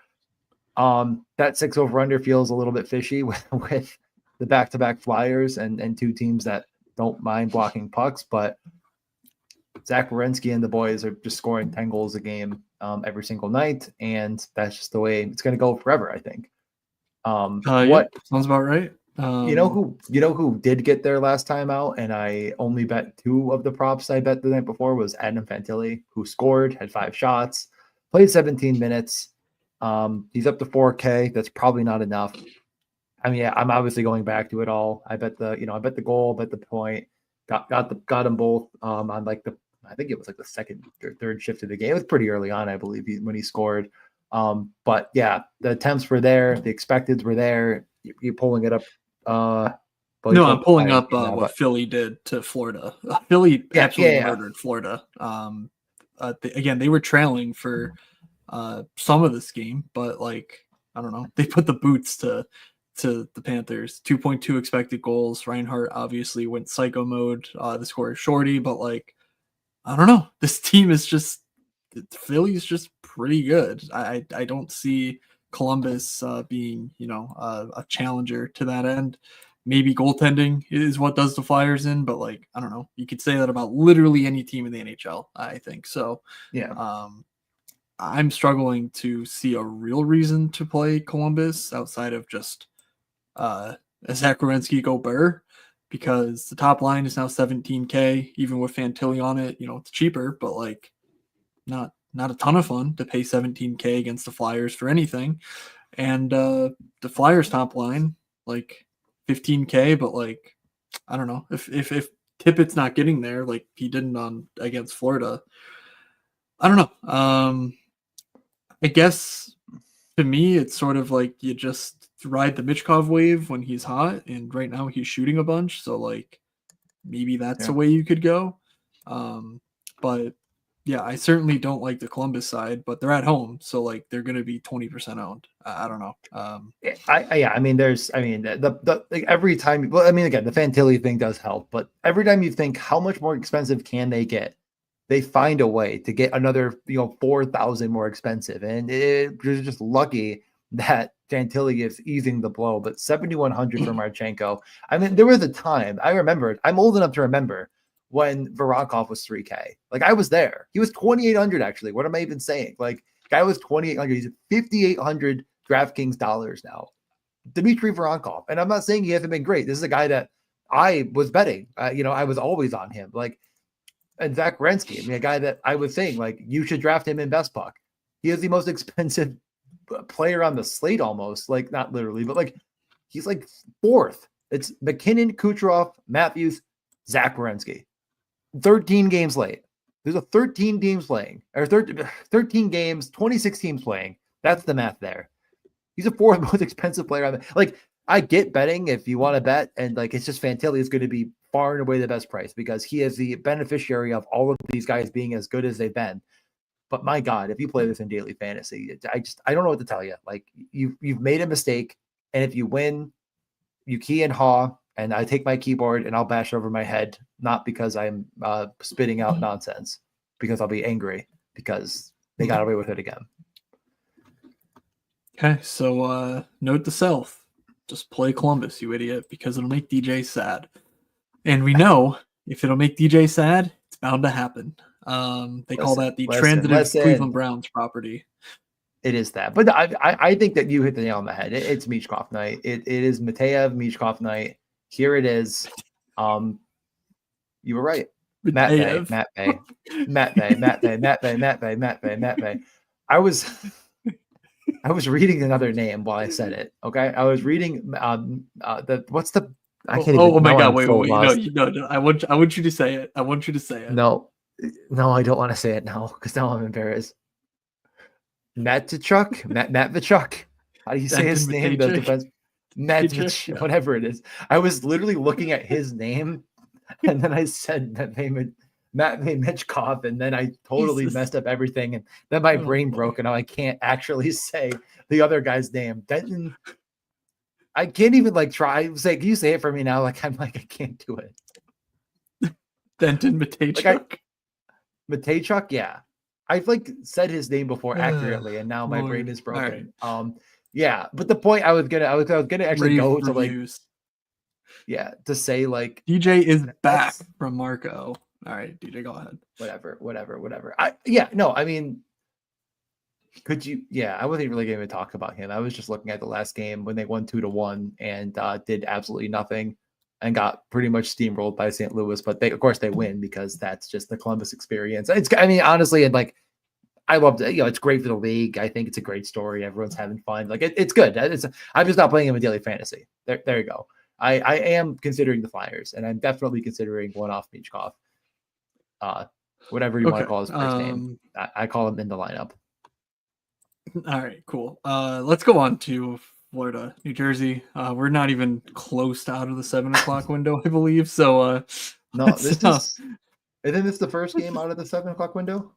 That 6 over-under feels a little bit fishy with the back-to-back Flyers and two teams that don't mind blocking pucks, but Zach Werenski and the boys are just scoring 10 goals a game every single night, and that's just the way it's going to go forever, I think. What sounds about right. You know who did get there last time out, and I only bet 2 of the props I bet the night before was Adam Fantilli, who scored, had 5 shots, played 17 minutes. He's up to 4K. That's probably not enough. I mean, I'm obviously going back to it all. I bet the goal, bet the point, got them both on I think it was like the second or third shift of the game. It was pretty early on, I believe, when he scored. But yeah, the attempts were there, the expecteds were there. You're pulling it up. No, I'm pulling up what Philly did to Florida. Philly absolutely murdered Florida. Again, they were trailing for some of this game, but like, I don't know, they put the boots to the Panthers. 2.2 expected goals. Reinhart obviously went psycho mode. The score is shorty, but like, I don't know. This team is just, Philly's just pretty good. I don't see Columbus being, a challenger to that end. Maybe goaltending is what does the Flyers in, but like, I don't know. You could say that about literally any team in the NHL, I think. So yeah. I'm struggling to see a real reason to play Columbus outside of just Zach Werenski go Burr, because the top line is now 17K, even with Fantilli on it. It's cheaper, but like not a ton of fun to pay 17K against the Flyers for anything. And the Flyers top line, like 15K, but like, I don't know if Tippett's not getting there like he didn't against Florida. I don't know. I guess to me, it's sort of like you just ride the Michkov wave when he's hot, and right now he's shooting a bunch. So like maybe that's a way you could go. But yeah, I certainly don't like the Columbus side, but they're at home, so like they're going to be 20% owned. I don't know. Every time. Well, I mean, again, the Fantilli thing does help, but every time you think how much more expensive can they get, they find a way to get another 4,000 more expensive, and you're just lucky that Fantilli is easing the blow. But 7,100 for Marchenko. I mean, there was a time I remember. I'm old enough to remember when Voronkov was 3K. Like, I was there. He was 2,800 actually. What am I even saying? Like, guy was 2,800. He's at 5,800 DraftKings dollars now. Dmitry Voronkov. And I'm not saying he hasn't been great. This is a guy that I was betting. I was always on him. Like, and Zach Werenski, a guy that I was saying, like, you should draft him in Best Puck. He is the most expensive player on the slate almost. Like, not literally, but like, he's like 4th. It's McKinnon, Kucherov, Matthews, Zach Werenski. 13 games late. There's a 13 teams playing, or 13 games, 26 teams playing. That's the math there. He's a 4th most expensive player on the, like, I get betting if you want to bet, and like, it's just Fantilli is going to be far and away the best price because he is the beneficiary of all of these guys being as good as they've been. But my God, if you play this in daily fantasy, I don't know what to tell you. Like, you've made a mistake, and if you win, you key in Haw, and I take my keyboard and I'll bash over my head, not because I'm spitting out nonsense, because I'll be angry because they got away with it again. Okay, so note to self. Just play Columbus, you idiot, because it'll make DJ sad. And we know if it'll make DJ sad, it's bound to happen. They call that the transitive Cleveland Browns property. It is that. But I think that you hit the nail on the head. It's Michkov night. It is Mateev Michkov night. Here it is. You were right. Matt Bay. I was reading another name while I said it. Okay, I was reading what's the I can't even. Oh my God! I'm Wait, so wait, lost. no. I want you to say it. I want you to say it. No, I don't want to say it now because now I'm embarrassed. Matt Vichuk. How do you say his name? The defense, whatever it is. I was literally looking at his name, and then I said Matt Mitchkov, and then I totally messed up everything, and then my brain broke, and I can't actually say the other guy's name. Denton. I can't even try. I was like, can you say it for me now? I'm I can't do it. Denton Matejchuk. Matejchuk, yeah. I've said his name before accurately, and now my brain is broken. Right. Yeah, but the point I was gonna actually go to to say DJ is back from Marco. All right, DJ, go ahead. Whatever. I mean, could you? Yeah, I wasn't really going to talk about him. I was just looking at the last game when they won 2-1 and did absolutely nothing and got pretty much steamrolled by St. Louis. But of course, they win because that's just the Columbus experience. Honestly, and I loved it. It's great for the league. I think it's a great story. Everyone's having fun. It's good. I'm just not playing him in daily fantasy. There you go. I am considering the Flyers, and I'm definitely considering one-off Michkov. Whatever you want to call his first name. I call him in the lineup. All right, cool. Let's go on to Florida, New Jersey. We're not even close to out of the 7:00 window, I believe. So no, isn't this the first game out of the 7:00 window?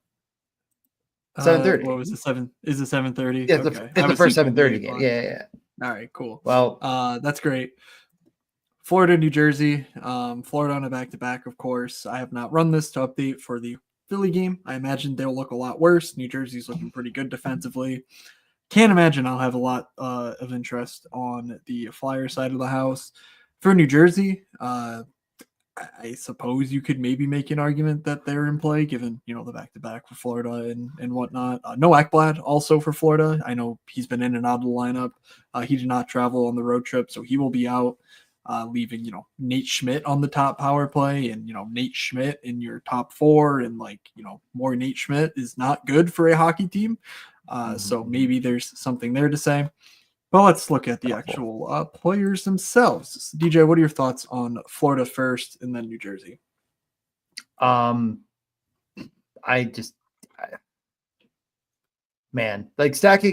7:30. What was it? 7? Is it 7:30? Yeah, it's the first 7:30 game. Yeah. All right, cool. Well, that's great. Florida, New Jersey. Florida on a back-to-back, of course. I have not run this to update for the Philly game. I imagine they'll look a lot worse. New Jersey's looking pretty good defensively. Can't imagine I'll have a lot of interest on the Flyer side of the house. For New Jersey, I suppose you could maybe make an argument that they're in play, given the back-to-back for Florida and whatnot. No Ekblad also for Florida. I know he's been in and out of the lineup. He did not travel on the road trip, so he will be out. Leaving, Nate Schmidt on the top power play and, Nate Schmidt in your top 4 and more Nate Schmidt is not good for a hockey team. So maybe there's something there to say. But let's look at the actual players themselves. DJ, what are your thoughts on Florida first and then New Jersey? Stacking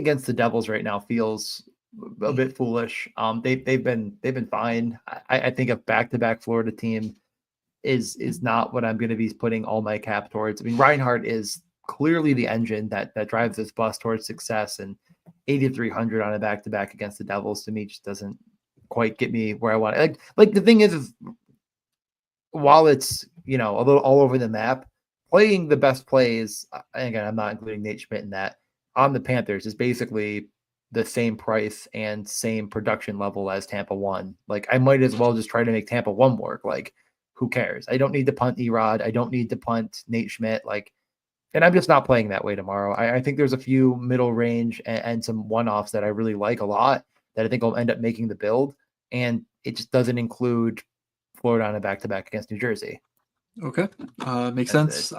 against the Devils right now feels a bit foolish. They've been fine. I think a back-to-back Florida team is not what I'm going to be putting all my cap towards. I mean, Reinhart is clearly the engine that drives this bus towards success, and 8,300 on a back-to-back against the Devils to me just doesn't quite get me where I want it. The thing is while it's a little all over the map, playing the best plays, again, I'm not including Nate Schmidt in that, on the Panthers is basically the same price and same production level as Tampa 1. I might as well just try to make Tampa 1 work. Who cares? I don't need to punt Erod. I don't need to punt Nate Schmidt. And I'm just not playing that way tomorrow. I think there's a few middle range and some one-offs that I really like a lot that I think will end up making the build. And it just doesn't include Florida on a back-to-back against New Jersey. Okay. Makes sense.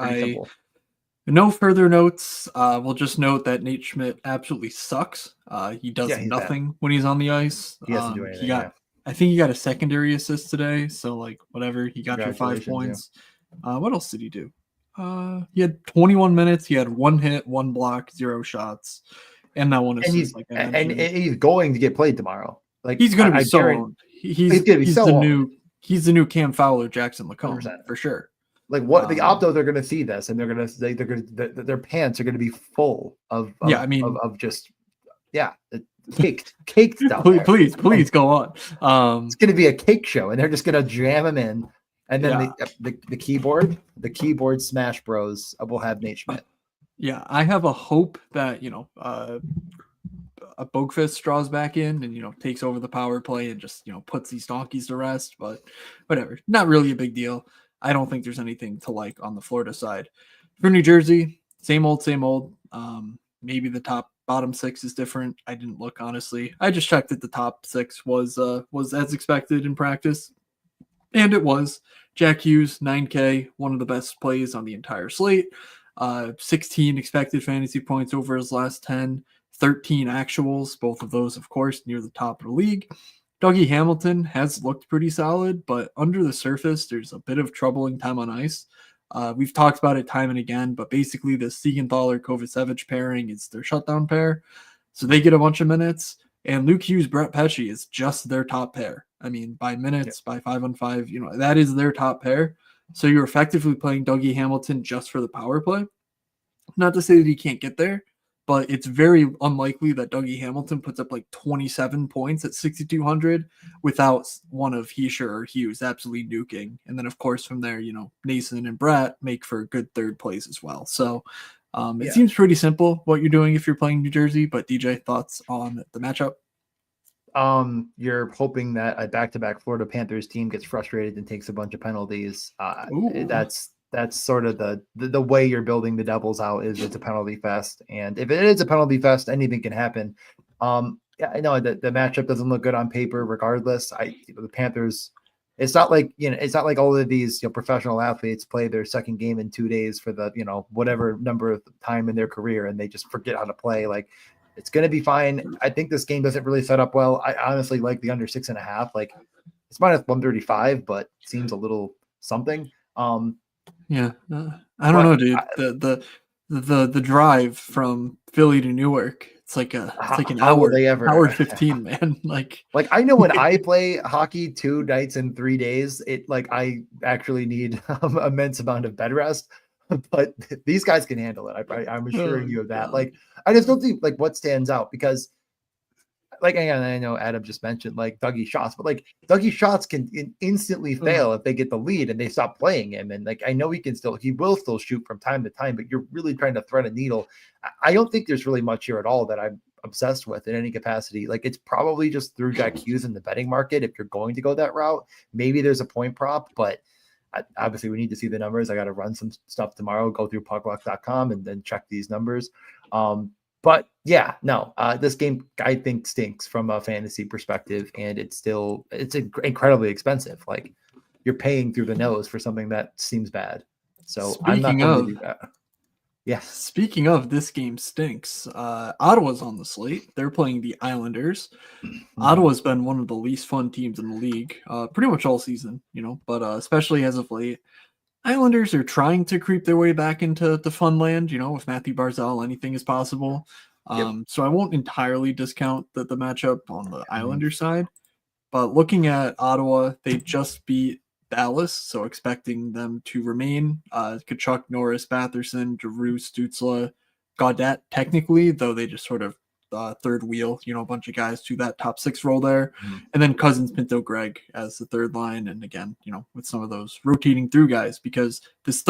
No further notes. We'll just note that Nate Schmidt absolutely sucks. He does nothing when he's on the ice. He doesn't do anything. I think he got a secondary assist today. So whatever, he got your 5 points. Yeah. What else did he do? He had 21 minutes. He had 1 hit, 1 block, 0 shots, and that one assist. And he's going to get played tomorrow. He's going to be he's going to be he's the new Cam Fowler, Jackson Lacombe for sure. The Optos are going to see this, and their pants are going to be full of caked down there. Please go on. It's going to be a cake show, and they're just going to jam them in, and then the keyboard Smash Bros will have Nate Schmidt. Yeah, I have a hope that a Boakfist draws back in and takes over the power play and just puts these donkeys to rest, but whatever, not really a big deal. I don't think there's anything to like on the Florida side. For New Jersey, same old. Maybe the bottom 6 is different. I didn't look, honestly. I just checked that the top 6 was as expected in practice. And it was. Jack Hughes, 9K, one of the best plays on the entire slate. 16 expected fantasy points over his last 10, 13 actuals, both of those, of course, near the top of the league. Dougie Hamilton has looked pretty solid, but under the surface, there's a bit of troubling time on ice. We've talked about it time and again, but basically the Siegenthaler-Kovacevic pairing is their shutdown pair. So they get a bunch of minutes, and Luke Hughes, Brett Pesce is just their top pair. I mean, by minutes, by 5-on-5, that is their top pair. So you're effectively playing Dougie Hamilton just for the power play. Not to say that he can't get there, but it's very unlikely that Dougie Hamilton puts up like 27 points at 6,200 without one of Hischier or Hughes absolutely nuking. And then, of course, from there, Nason and Bratt make for good third plays as well. So it seems pretty simple what you're doing if you're playing New Jersey. But DJ, thoughts on the matchup? You're hoping that a back-to-back Florida Panthers team gets frustrated and takes a bunch of penalties. That's sort of the way you're building the Devils out, is it's a penalty fest. And if it is a penalty fest, anything can happen. Yeah, I know that the matchup doesn't look good on paper regardless. The Panthers, it's not like all of these professional athletes play their second game in 2 days for the whatever number of time in their career and they just forget how to play. Like, it's going to be fine. I think this game doesn't really set up well. I honestly like the under 6.5. Like, it's minus 135, but seems a little something. I don't know, dude. The drive from Philly to Newark, it's like an hour 15, man. Like I know when I play hockey 2 nights in 3 days, I actually need immense amount of bed rest. But these guys can handle it. I'm assuring you of that. God. I just don't see what stands out, because again, I know Adam just mentioned Dougie Schatz, but Dougie Schatz can instantly fail if they get the lead and they stop playing him. And I know he will still shoot from time to time, but you're really trying to thread a needle. I don't think there's really much here at all that I'm obsessed with in any capacity. It's probably just through Jack Hughes in the betting market. If you're going to go that route, maybe there's a point prop, but obviously we need to see the numbers. I got to run some stuff tomorrow, go through puckluck.com and then check these numbers. But yeah, no, this game I think stinks from a fantasy perspective, and it's incredibly expensive. You're paying through the nose for something that seems bad. So I'm not going to do that. Yeah. Speaking of, this game stinks. Ottawa's on the slate. They're playing the Islanders. Ottawa's been one of the least fun teams in the league, pretty much all season, but especially as of late. Islanders are trying to creep their way back into the fun land, with Matthew Barzal, anything is possible. So I won't entirely discount the matchup on the Islanders side. But looking at Ottawa, they just beat Dallas, so expecting them to remain. Kachuk, Norris, Batherson, Giroux, Stützle, Gaudette, technically, though they just sort of third wheel, a bunch of guys to that top 6 role there. And then Cousins, Pinto, Greg as the third line. And again, with some of those rotating through guys, because this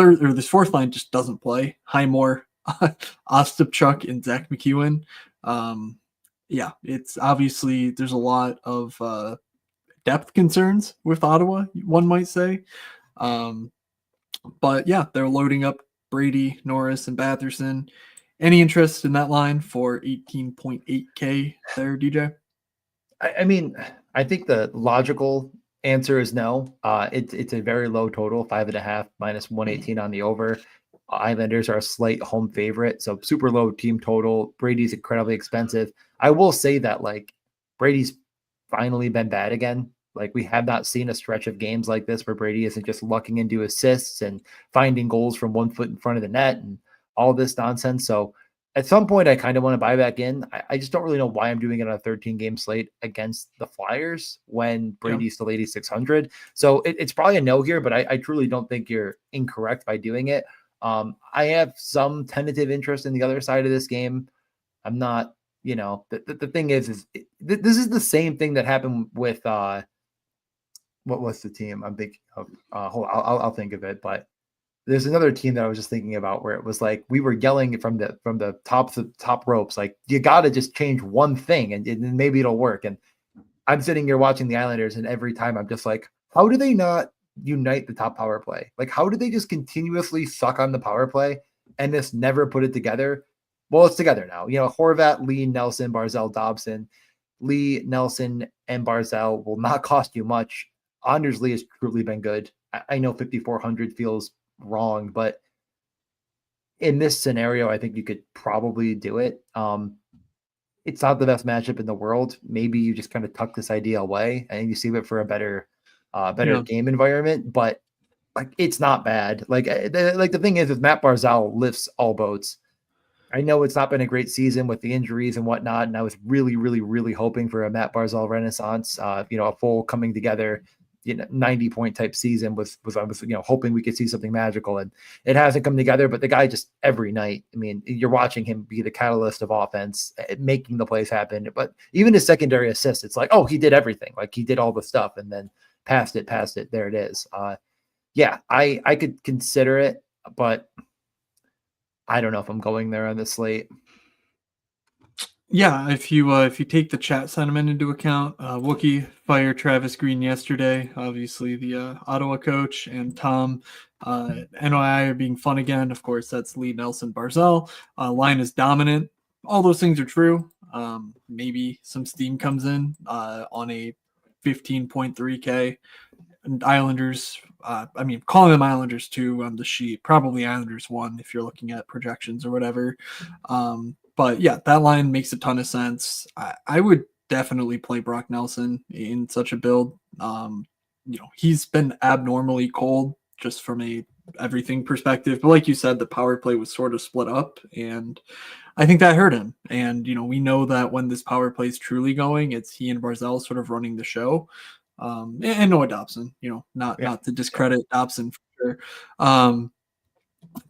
fourth line just doesn't play. Highmore, Ostapchuk, and Zach McEwen. It's obviously there's a lot of depth concerns with Ottawa, one might say. But yeah, they're loading up Brady, Norris, and Batherson. Any interest in that line for 18.8K there, DJ? I mean, I think the logical answer is no. It's a very low total, 5.5 minus 118 on the over. Islanders are a slight home favorite, so super low team total. Brady's incredibly expensive. I will say that Brady's finally been bad again. We have not seen a stretch of games like this where Brady isn't just lucking into assists and finding goals from 1 foot in front of the net and all this nonsense. So at some point, I kind of want to buy back in. I just don't really know why I'm doing it on a 13-game slate against the Flyers when Brady's still 8,600. So it's probably a no here, but I truly don't think you're incorrect by doing it. I have some tentative interest in the other side of this game. I'm not, the thing is this is the same thing that happened with what was the team I'm thinking of? Hold on, I'll think of it, but there's another team that I was just thinking about where it was we were yelling from the top ropes, you got to just change one thing and maybe it'll work. And I'm sitting here watching the Islanders, and every time I'm just how do they not unite the top power play? How do they just continuously suck on the power play and just never put it together? Well, it's together now. Horvat, Lee, Nelson, Barzal, Dobson. Lee, Nelson, and Barzal will not cost you much. Anders Lee has truly been good. I know 5,400 feels wrong, but in this scenario, I think you could probably do it. It's not the best matchup in the world. Maybe you just kind of tuck this idea away and you save it for a better Yeah. game environment. But like, it's not bad. Like the thing is, Matt Barzal lifts all boats. I know it's not been a great season with the injuries and whatnot, and I was really, really, really hoping for a Matt Barzal renaissance. A full coming together, 90-point type season I was hoping we could see something magical, and it hasn't come together. But the guy just every night, I mean, you're watching him be the catalyst of offense, making the plays happen. But even his secondary assist, it's like, oh, he did everything, like he did all the stuff, and then passed it. There it is. Yeah, I could consider it, but I don't know if I'm going there on the slate. Yeah, if you take the chat sentiment into account, Wookie fired Travis Green yesterday, obviously the Ottawa coach, and Tom, NOI are being fun again. Of course, that's Lee Nelson Barzell. Line is dominant. All those things are true. Maybe some steam comes in on a 15.3K. And Islanders, calling them Islanders 2 on the sheet, probably Islanders 1 if you're looking at projections or whatever. But yeah, that line makes a ton of sense. I would definitely play Brock Nelson in such a build. He's been abnormally cold just from a everything perspective. But like you said, the power play was sort of split up, and I think that hurt him. And we know that when this power play is truly going, it's he and Barzell sort of running the show. And Noah Dobson, not to discredit Dobson for sure.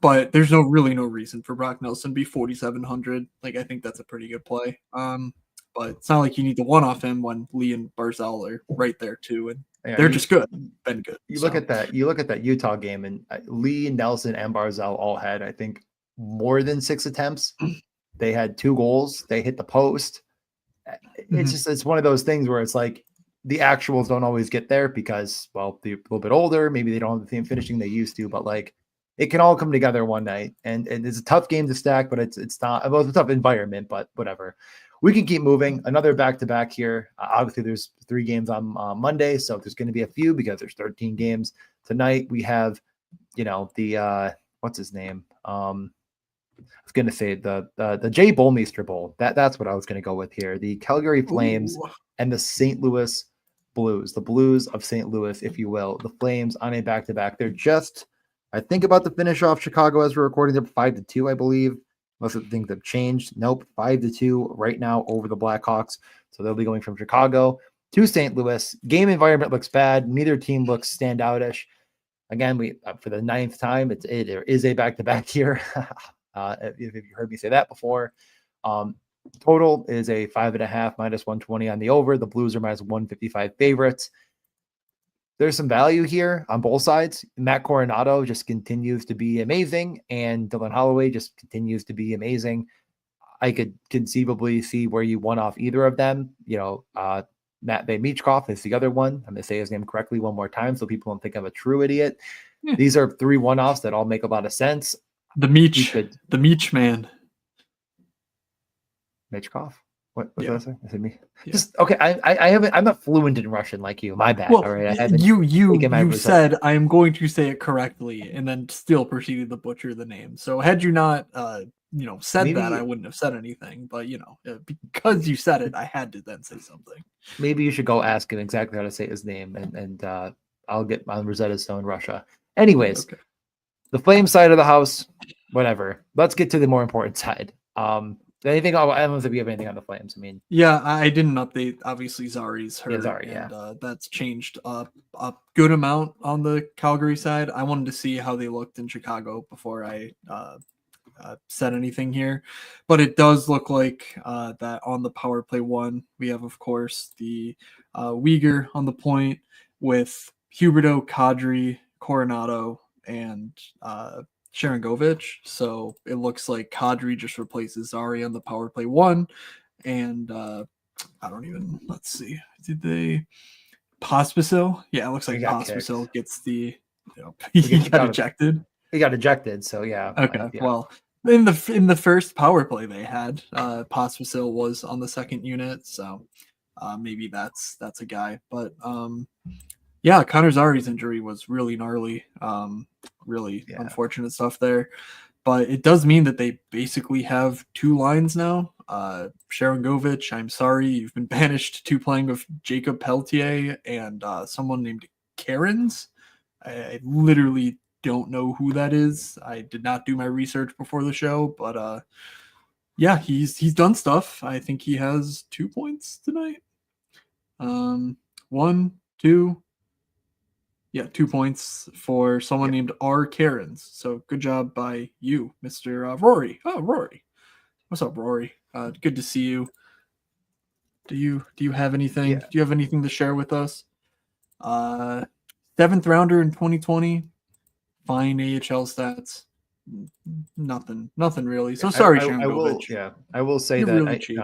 But there's really no reason for Brock Nelson to be 4,700. Like, I think that's a pretty good play. But it's not like you need to one off him when Lee and Barzell are right there too, and they're just good. Been good. You look at that Utah game, and Lee, Nelson, and Barzell all had, I think, more than 6 attempts. They had 2 goals. They hit the post. It's one of those things where it's like, the actuals don't always get there because, well, they're a little bit older. Maybe they don't have the same finishing they used to, but like, it can all come together one night. And it's a tough game to stack, but it's not, well, it's a tough environment, but whatever. We can keep moving. Another back-to-back here. Obviously, there's 3 games on Monday, so there's going to be a few because there's 13 games. Tonight, we have, the, what's his name? I was going to say the Jay Bolmeister Bowl. That's what I was going to go with here. The Calgary Flames and the St. Louis Blues, the Blues of St. Louis, if you will. The Flames on a back-to-back. They're just, I think, about to finish off Chicago as we're recording. They're 5-2, I believe. Most of the things have changed. Nope, 5-2 right now over the Blackhawks. So they'll be going from Chicago to St. Louis. Game environment looks bad. Neither team looks standoutish. Again, we for the 9th time, there is a back-to-back here. If you heard me say that before. Total is a 5.5 minus 120 on the over. The Blues are minus 155 favorites. There's some value here on both sides. Matt Coronado just continues to be amazing, and Dylan Holloway just continues to be amazing. I could conceivably see where you one off either of them. Matt Michkov is the other one. I'm going to say his name correctly one more time so people don't think I'm a true idiot. Yeah. These are 3 one-offs that all make a lot of sense. The Meach man. Michkov? What was that say? Is it me? Yeah. Just okay. I haven't. I'm not fluent in Russian like you. My bad. Well, all right. I haven't. You said I am going to say it correctly, and then still proceeded to butcher the name. So had you not, said that, I wouldn't have said anything. But because you said it, I had to then say something. Maybe you should go ask him exactly how to say his name, and I'll get on Rosetta Stone Russia. Anyways, okay. The Flame side of the house, whatever. Let's get to the more important side. Anything? I don't know if we have anything on the Flames. I mean, yeah, I didn't update. Obviously, Zari's hurt, that's changed a good amount on the Calgary side. I wanted to see how they looked in Chicago before I said anything here, but it does look like that on the power play 1, we have, of course, the Uyghur on the point with Huberdeau, Kadri, Coronado, and Sharangovich. So it looks like Kadri just replaces Zari on the power play 1. And let's see. Did they Pospisil? Yeah, it looks like Pospisil gets the he got ejected. He got ejected, so yeah. Okay. Yeah. Well, in the first power play they had, Pospisil was on the second unit, so maybe that's a guy. But Yeah, Connor Zari's injury was really gnarly. Really Yeah. unfortunate stuff there. But it does mean that they basically have two lines now. Sharon Govich, I'm sorry, you've been banished to playing with Jacob Peltier and someone named Karens. I literally don't know who that is. I did not do my research before the show, but yeah, he's done stuff. I think he has 2 points tonight. One, two, yeah, 2 points for someone Yeah. named R. Karens. So good job by you, Mr. Rory. Oh, Rory. What's up, Rory? Good to see you. Do you have anything? Yeah. Do you have anything to share with us? Uh, seventh rounder in 2020. Fine AHL stats. Nothing really. So sorry, Sharon I will. Govich. Yeah, I will say You're that really cheap.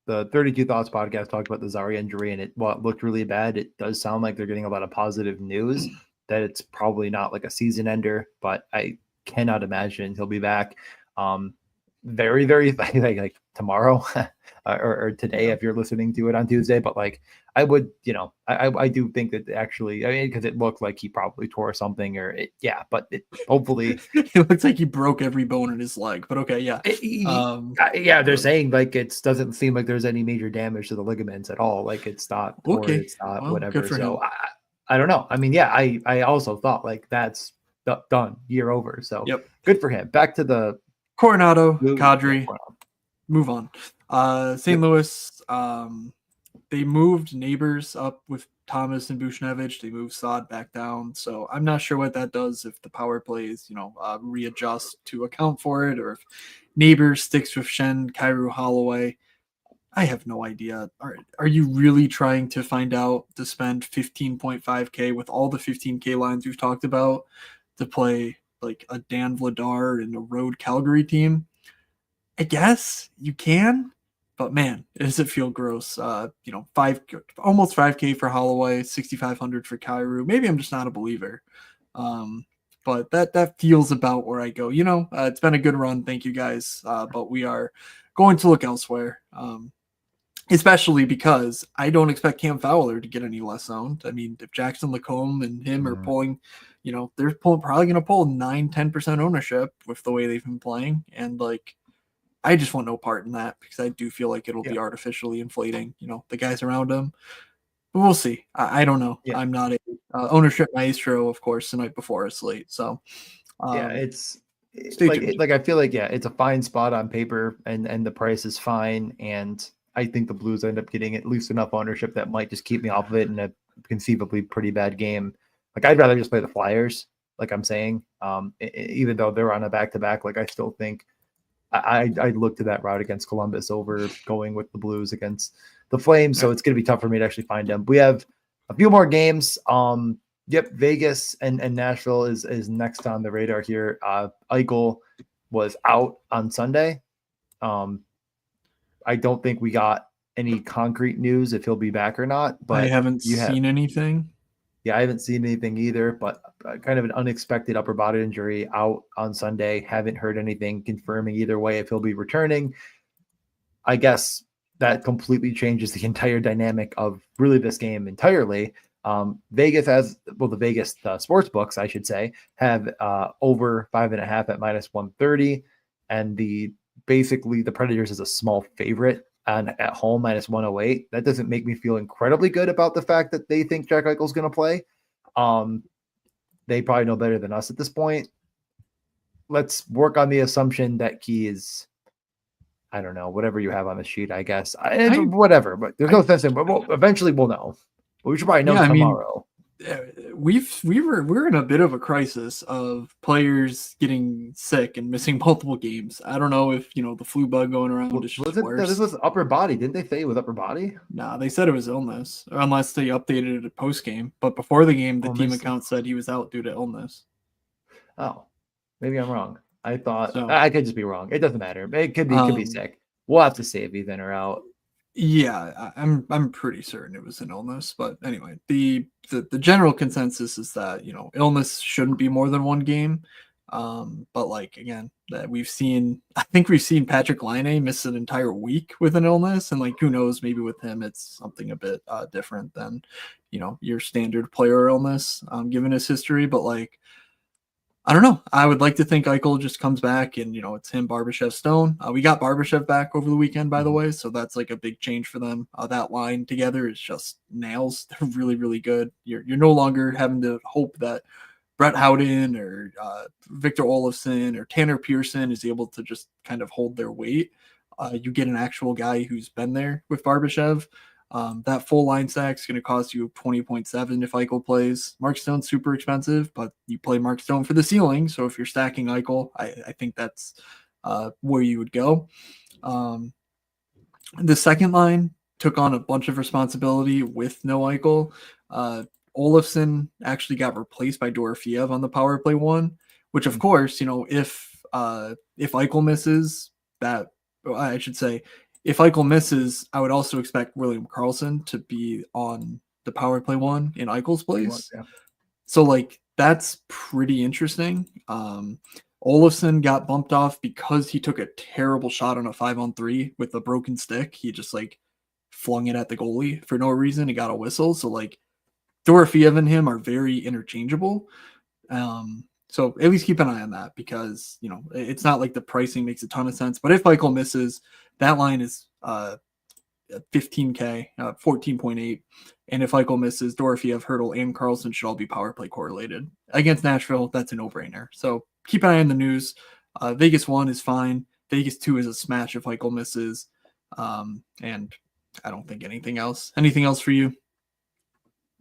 the 32 Thoughts podcast talked about the Zari injury, and it while it looked really bad, it does sound like they're getting a lot of positive news that it's probably not like a season ender, but I cannot imagine he'll be back. Very, very like tomorrow or today Yeah. if you're listening to it on Tuesday. But like I would, I do think that actually, I mean, because it looked like he probably tore something but hopefully. It looks like he broke every bone in his leg, but okay, yeah. Yeah, they're saying like it doesn't seem like there's any major damage to the ligaments at all. Like it's not torn, Okay. it's not Well, good whatever. for So him. I don't know. I mean, yeah, I also thought like that's done, year over. So Yep. good for him. Back to the Coronado, yeah, Kadri, move on. St. Yep. Louis, they moved Neighbors up with Thomas and Bushnevich. They moved Sod back down. So I'm not sure what that does if the power plays, readjust to account for it, or if Neighbors sticks with Shen, Kairu, Holloway. I have no idea. Are you really trying to find out to spend 15.5K with all the 15K lines we've talked about to play like a Dan Vladar in a road Calgary team? I guess you can, but man, does it feel gross? Almost 5K for Holloway, 6,500 for Kairu. Maybe I'm just not a believer. But that feels about where I go. It's been a good run. Thank you guys. But we are going to look elsewhere. Especially because I don't expect Cam Fowler to get any less owned. I mean, if Jackson Lacombe and him are pulling, they're probably going to pull 9-10% ownership with the way they've been playing. And like, I just want no part in that because I do feel like it'll be artificially inflating, the guys around him. But we'll see. I don't know. Yeah. I'm not a ownership maestro, of course, the night before a slate. So It's stay tuned. I feel like it's a fine spot on paper and the price is fine, and I think the Blues end up getting at least enough ownership that might just keep me off of it in a conceivably pretty bad game. Like I'd rather just play the Flyers, like I'm saying. Even though they're on a back-to-back, like I still think I'd look to that route against Columbus over going with the Blues against the Flames. So it's going to be tough for me to actually find them. We have a few more games. Vegas and Nashville is next on the radar here. Eichel was out on Sunday. I don't think we got any concrete news if he'll be back or not. But I haven't seen anything. Yeah, I haven't seen anything either, but kind of an unexpected upper body injury out on Sunday. Haven't heard anything confirming either way if he'll be returning. I guess that completely changes the entire dynamic of really this game entirely. Vegas the Vegas sports books, I should say, have over 5.5 at -130, and basically the Predators is a small favorite and at home -108. That doesn't make me feel incredibly good about the fact that they think Jack Eichel's going to play. They probably know better than us at this point. Let's work on the assumption that he is, I don't know, whatever you have on the sheet, I guess. Whatever, but there's no sense in. But eventually we'll know. But we should probably know tomorrow. We're in a bit of a crisis of players getting sick and missing multiple games. I don't know if the flu bug going around is just worse. This was upper body. Didn't they say it was upper body? Nah, they said it was illness, unless they updated it post game. But before the game, the team account said he was out due to illness. Oh, maybe I'm wrong. I thought I could just be wrong. It doesn't matter. It could be sick. We'll have to see if he's in or out. Yeah, I'm pretty certain it was an illness, but anyway, the general consensus is that illness shouldn't be more than one game. But like again, that I think we've seen Patrick Laine miss an entire week with an illness, and like who knows, maybe with him it's something a bit different than your standard player illness, given his history. But like, I don't know. I would like to think Eichel just comes back and, it's him, Barbashev, Stone. We got Barbashev back over the weekend, by the way. So that's like a big change for them. That line together is just nails. They're really, really good. You're no longer having to hope that Brett Howden or Victor Olofsson or Tanner Pearson is able to just kind of hold their weight. You get an actual guy who's been there with Barbashev. That full line stack is going to cost you 20.7 if Eichel plays. Mark Stone's super expensive, but you play Mark Stone for the ceiling. So if you're stacking Eichel, I think that's where you would go. The second line took on a bunch of responsibility with no Eichel. Olofsson actually got replaced by Dorofeev on the power play one, which of course, if Eichel misses that, I should say, if Eichel misses, I would also expect William Karlsson to be on the power play one in Eichel's place. Yeah. So like, that's pretty interesting. Olofsson got bumped off because he took a terrible shot on a 5-on-3 with a broken stick. He just like flung it at the goalie for no reason. He got a whistle. So like, Dorofeev and him are very interchangeable. So at least keep an eye on that because, it's not like the pricing makes a ton of sense. But if Eichel misses, that line is 15K, 14.8. And if Eichel misses, Dorofeev, Hurdle, and Karlsson should all be power play correlated. Against Nashville, that's a no-brainer. So keep an eye on the news. Vegas 1 is fine. Vegas 2 is a smash if Eichel misses. And I don't think anything else. Anything else for you?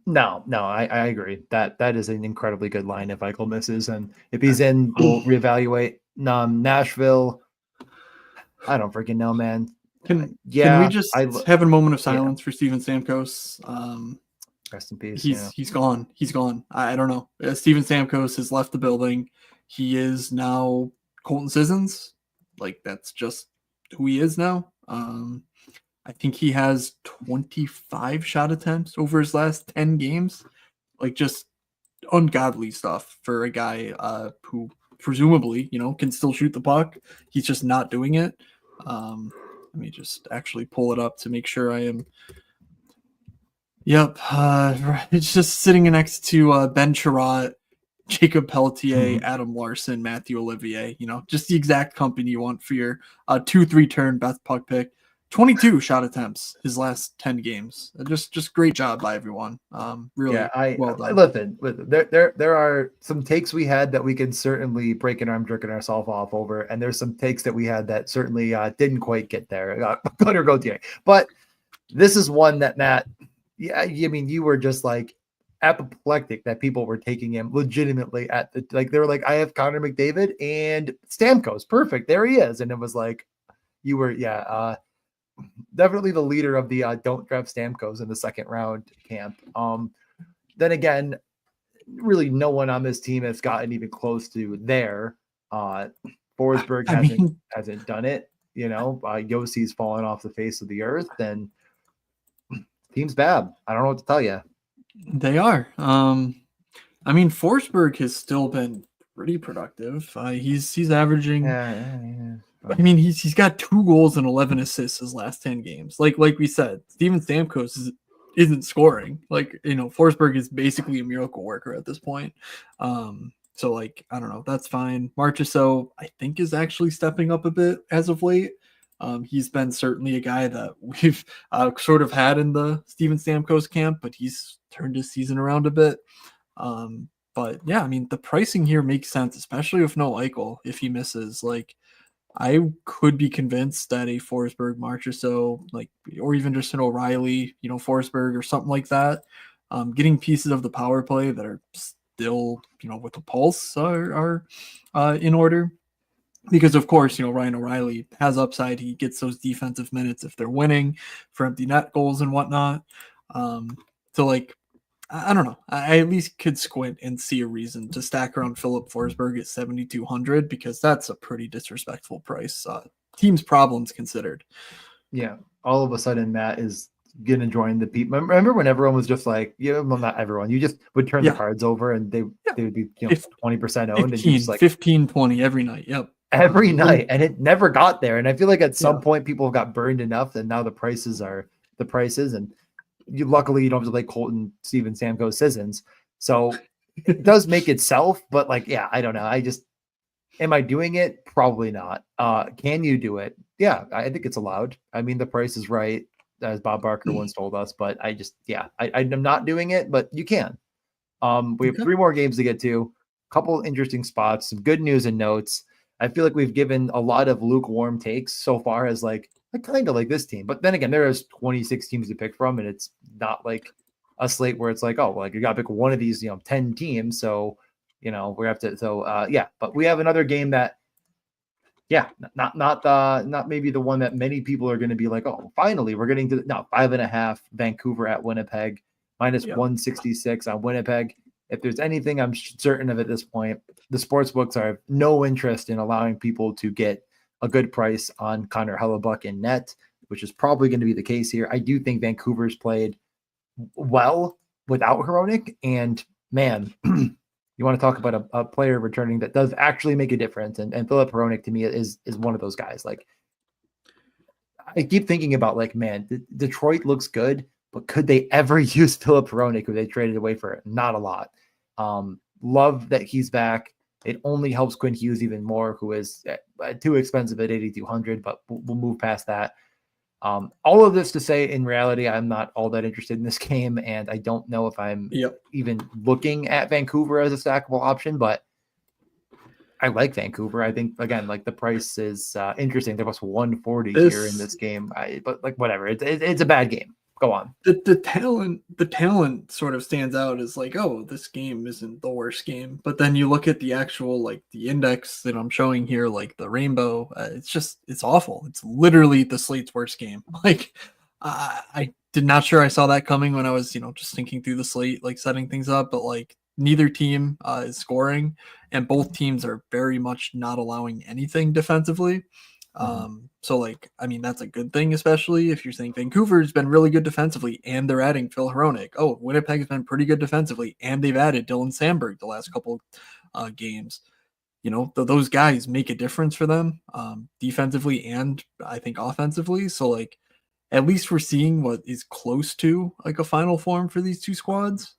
No, I agree. That is an incredibly good line if Eichel misses. And if he's in, we'll reevaluate. Nashville, I don't freaking know, man. Can we just have a moment of silence for Steven Stamkos? Rest in peace. He's gone. He's gone. I don't know. Steven Stamkos has left the building. He is now Colton Sissons. Like, that's just who he is now. I think he has 25 shot attempts over his last 10 games. Like, just ungodly stuff for a guy who presumably, can still shoot the puck. He's just not doing it. Let me just actually pull it up to make sure I am. Yep. It's just sitting next to Ben Chirot, Jacob Pelletier, Adam Larson, Matthew Olivier. Just the exact company you want for your 2-3 turn best puck pick. 22 shot attempts his last 10 games. Just great job by everyone. Really well done. Listen, there are some takes we had that we can certainly break an arm jerking ourselves off over, and there's some takes that we had that certainly didn't quite get there. But this is one that, Matt, you were just like apoplectic that people were taking him legitimately at the, like, they were like, I have Connor McDavid and Stamkos, perfect, there he is, and it was like you were definitely the leader of the don't draft Stamkos in the second round camp. Then again, really no one on this team has gotten even close to there. Forsberg hasn't done it. Yossi's fallen off the face of the earth, and team's bad. I don't know what to tell you. They are. Forsberg has still been pretty productive. He's averaging. Yeah. He's got 2 goals and 11 assists his last 10 games. Like we said, Steven Stamkos isn't scoring. Forsberg is basically a miracle worker at this point. So I don't know. That's fine. Marchessault, I think, is actually stepping up a bit as of late. He's been certainly a guy that we've sort of had in the Steven Stamkos camp, but he's turned his season around a bit. But yeah, the pricing here makes sense, especially with no Eichel if he misses. I could be convinced that a Forsberg, Marchessault, or even just an O'Reilly, Forsberg or something like that, getting pieces of the power play that are still, with the pulse are in order. Because of course, Ryan O'Reilly has upside. He gets those defensive minutes if they're winning for empty net goals and whatnot. I don't know. I at least could squint and see a reason to stack around Philip Forsberg at 7,200 because that's a pretty disrespectful price. Team's problems considered. Yeah. All of a sudden, Matt is going to join the people. Remember when everyone was just like, not everyone. You just would turn the cards over and they would be 20% owned. 15, and just 15, 20 every night. Yep. Every night. And it never got there. And I feel like at some point people got burned enough that now the prices are the prices. And luckily you don't have to play Colton, Steven Stamkos, Sissons. So it does make itself, but like, yeah, I don't know. Am I doing it? Probably not. Can you do it? Yeah, I think it's allowed. I mean, the price is right, as Bob Barker once told us, but I'm not doing it, but you can. We have Okay. 3 more games to get to, a couple interesting spots, some good news and notes. I feel like we've given a lot of lukewarm takes so far as like I kind of like this team, but then again, there's 26 teams to pick from, and it's not like a slate where it's like, oh, like you got to pick one of these, 10 teams. So, we have to, yeah, but we have another game that, yeah, not maybe the one that many people are going to be like, oh, finally we're getting to 5.5 Vancouver at Winnipeg, minus Yep. 166 on Winnipeg. If there's anything I'm certain of at this point, the sports books are no interest in allowing people to get a good price on Connor Hellebuck in net, which is probably going to be the case here. I do think Vancouver's played well without Hronik, and man, you want to talk about a player returning that does actually make a difference. And Philip Hronik to me is one of those guys. Like, I keep thinking about like, man, Detroit looks good, but could they ever use Philip Hronik, who they traded away for it? Not a lot. Love that he's back. It only helps Quinn Hughes even more, who is too expensive at 8,200, but we'll move past that. All of this to say, in reality, I'm not all that interested in this game, and I don't know if I'm even looking at Vancouver as a stackable option, but I like Vancouver. I think, again, like the price is interesting. There was 140 here in this game, but like whatever. It's a bad game. Go on. The talent sort of stands out as like, oh, this game isn't the worst game. But then you look at the actual like the index that I'm showing here, like the rainbow. It's awful. It's literally the slate's worst game. Like, I did not sure I saw that coming when I was just thinking through the slate, like setting things up. But like neither team is scoring, and both teams are very much not allowing anything defensively. So like, I mean, that's a good thing, especially if you're saying Vancouver's been really good defensively and they're adding Phil Hronik. Oh, Winnipeg's been pretty good defensively and they've added Dylan Sandberg the last couple games. Those guys make a difference for them defensively and I think offensively. So like, at least we're seeing what is close to like a final form for these two squads.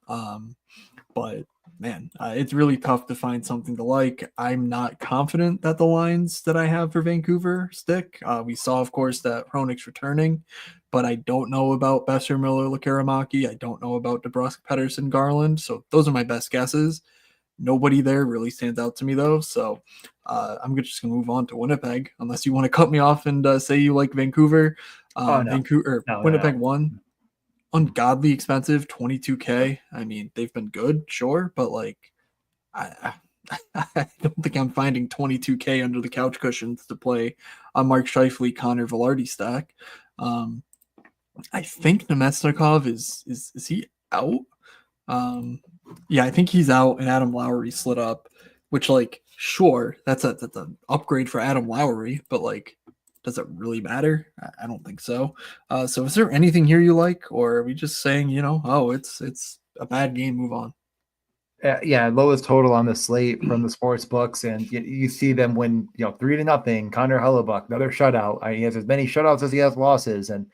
But man, it's really tough to find something to like. I'm not confident that the lines that I have for Vancouver stick. We saw, of course, that Hronik's returning, but I don't know about Besser, Miller, Lekaramaki. I don't know about DeBrusk, Pedersen, Garland. So those are my best guesses. Nobody there really stands out to me, though. So I'm just going to move on to Winnipeg, unless you want to cut me off and say you like Vancouver. Winnipeg won. Ungodly expensive, 22K. I mean, they've been good, sure, but like, I don't think I'm finding 22K under the couch cushions to play on Mark Scheifele, Connor Velarde stack. I think Nemesnikov is he out? Yeah, I think he's out, and Adam Lowry slid up, which like, sure, that's an upgrade for Adam Lowry, but like, does it really matter? I don't think so. So is there anything here you like, or are we just saying, oh, it's a bad game, move on? Yeah, lowest total on the slate from the sports books, and you see them win, 3-0. Connor Hellebuck, another shutout. He has as many shutouts as he has losses, and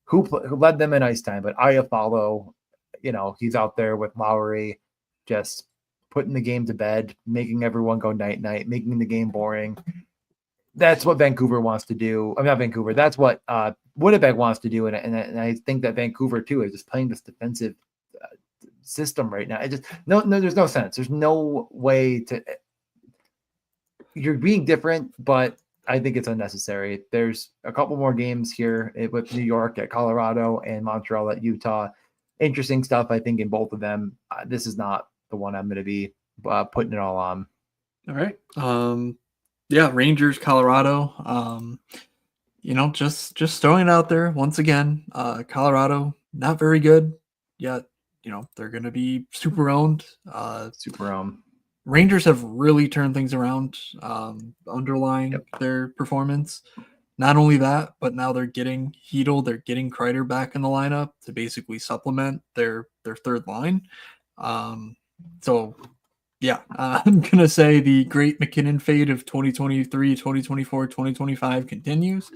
who led them in ice time? But Iafallo, he's out there with Lowry, just putting the game to bed, making everyone go night-night, making the game boring. That's what Vancouver wants to do. I'm not Vancouver. That's what Winnipeg wants to do, and I think that Vancouver too is just playing this defensive system right now. It just no, there's no sense. There's no way to. You're being different, but I think it's unnecessary. There's a couple more games here with New York at Colorado and Montreal at Utah. Interesting stuff, I think, in both of them. This is not the one I'm going to be putting it all on. All right. Yeah, Rangers, Colorado. Just throwing it out there once again. Colorado, not very good yet. They're going to be super owned. Rangers have really turned things around, underlying their performance. Not only that, but now they're getting Hedel, they're getting Kreider back in the lineup to basically supplement their third line. So yeah, I'm going to say the great McKinnon fade of 2023, 2024, 2025 continues.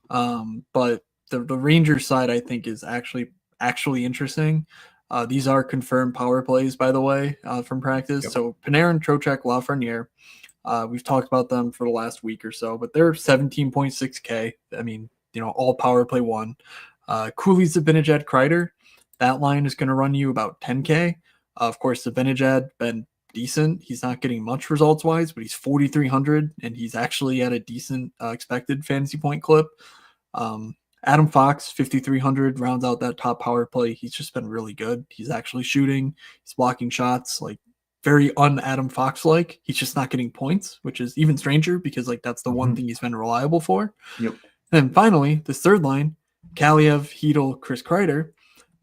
But the Rangers side, I think, is actually actually interesting. These are confirmed power plays, by the way, from practice. Yep. So Panarin, Trocheck, Lafreniere. We've talked about them for the last week or so, but they're 17.6K. I mean, all power play one. Cooley's Zibanejad, Kreider. That line is going to run you about 10K. Of course, Zibanejad been decent. He's not getting much results wise, but he's 4,300 and he's actually at a decent expected fantasy point clip. Adam Fox, 5,300, rounds out that top power play. He's just been really good. He's actually shooting. He's blocking shots, like very un-Adam Fox-like. He's just not getting points, which is even stranger because like that's the one thing he's been reliable for. Yep. And finally, this third line, Kaliev, Hedel, Chris Kreider.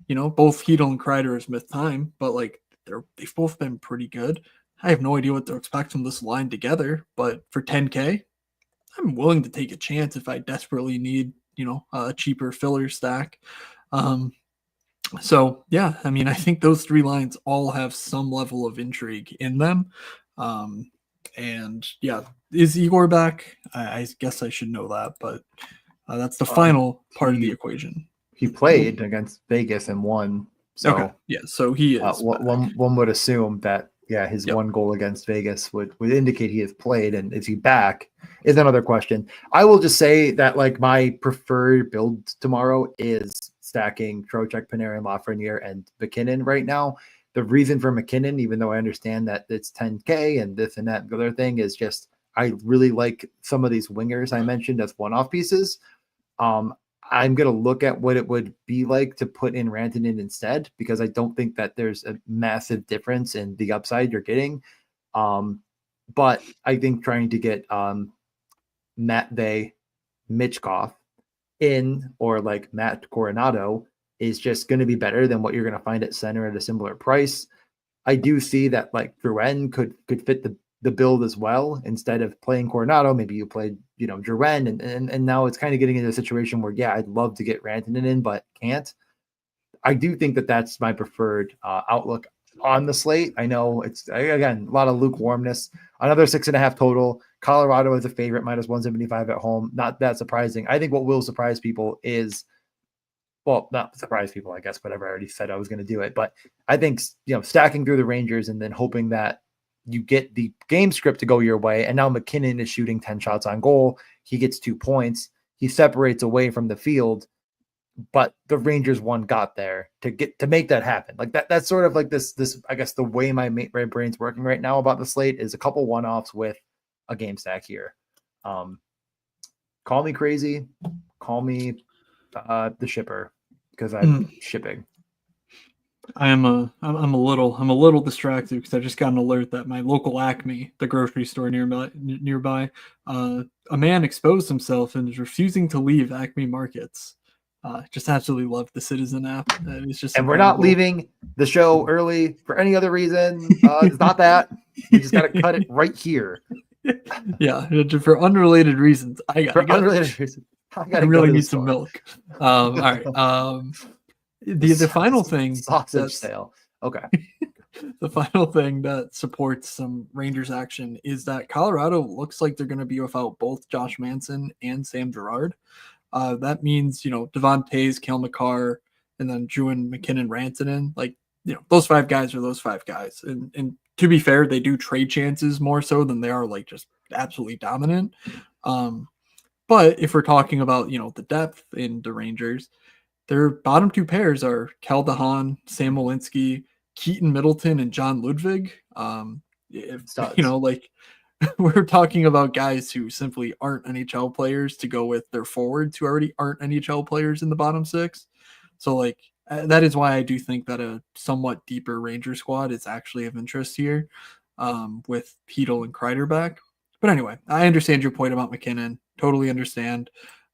Both Hedel and Kreider is myth time, but like they've both been pretty good. I have no idea what to expect from this line together, but for 10K, I'm willing to take a chance if I desperately need, a cheaper filler stack. So yeah, I mean, I think those three lines all have some level of intrigue in them. And yeah, is Igor back? I guess I should know that, but that's the final part of the equation. He played against Vegas and won. So okay, yeah, so he is. One would assume that his one goal against Vegas would indicate he has played, and is he back? Is another question. I will just say that like my preferred build tomorrow is stacking Trocheck, Panarin, Lafreniere, and McKinnon right now. The reason for McKinnon, even though I understand that it's 10K and this and that and the other thing, is just I really like some of these wingers I mentioned as one-off pieces. I'm going to look at what it would be like to put in Rantanen instead, because I don't think that there's a massive difference in the upside you're getting. But I think trying to get Matvey Michkov in, or like Matt Coronado, is just going to be better than what you're going to find at center at a similar price. I do see that like Drouin could fit the build as well. Instead of playing Coronado, maybe you played, Drouin, and now it's kind of getting into a situation where, I'd love to get Rantanen in, but can't. I do think that that's my preferred outlook on the slate. I know it's, again, a lot of lukewarmness. Another 6.5 total. Colorado is a favorite, minus 175 at home. Not that surprising. I think what will surprise people is, well, not surprise people, I guess, whatever. I already said I was going to do it. But I think, stacking through the Rangers and then hoping that you get the game script to go your way. And now McKinnon is shooting 10 shots on goal. He gets 2 points. He separates away from the field, but the Rangers got there to make that happen. Like that's sort of like this, I guess the way my brain's working right now about the slate is a couple one-offs with a game stack here. Call me crazy. Call me the shipper, because I'm shipping. I'm a little distracted because I just got an alert that my local Acme, the grocery store nearby, a man exposed himself and is refusing to leave Acme Markets. Just absolutely love the Citizen app. It's just and incredible. We're not leaving the show early for any other reason. It's not that. We just got to cut it right here. Yeah, for unrelated reasons. I really need some milk. All right. The final thing, sausage sale. Okay. The final thing that supports some Rangers action is that Colorado looks like they're going to be without both Josh Manson and Sam Girard. That means, Devon Toews, Cale Makar, and then Drouin, McKinnon, Rantanen. Like, those 5 guys are those 5 guys. And to be fair, they do trade chances more so than they are like just absolutely dominant. But if we're talking about, the depth in the Rangers, their bottom 2 pairs are Cal DeHaan, Sam Walensky, Keaton Middleton, and John Ludwig. We're talking about guys who simply aren't NHL players to go with their forwards who already aren't NHL players in the bottom 6. So that is why I do think that a somewhat deeper Ranger squad is actually of interest here, with Hedel and Kreider back. But anyway, I understand your point about McKinnon. Totally understand.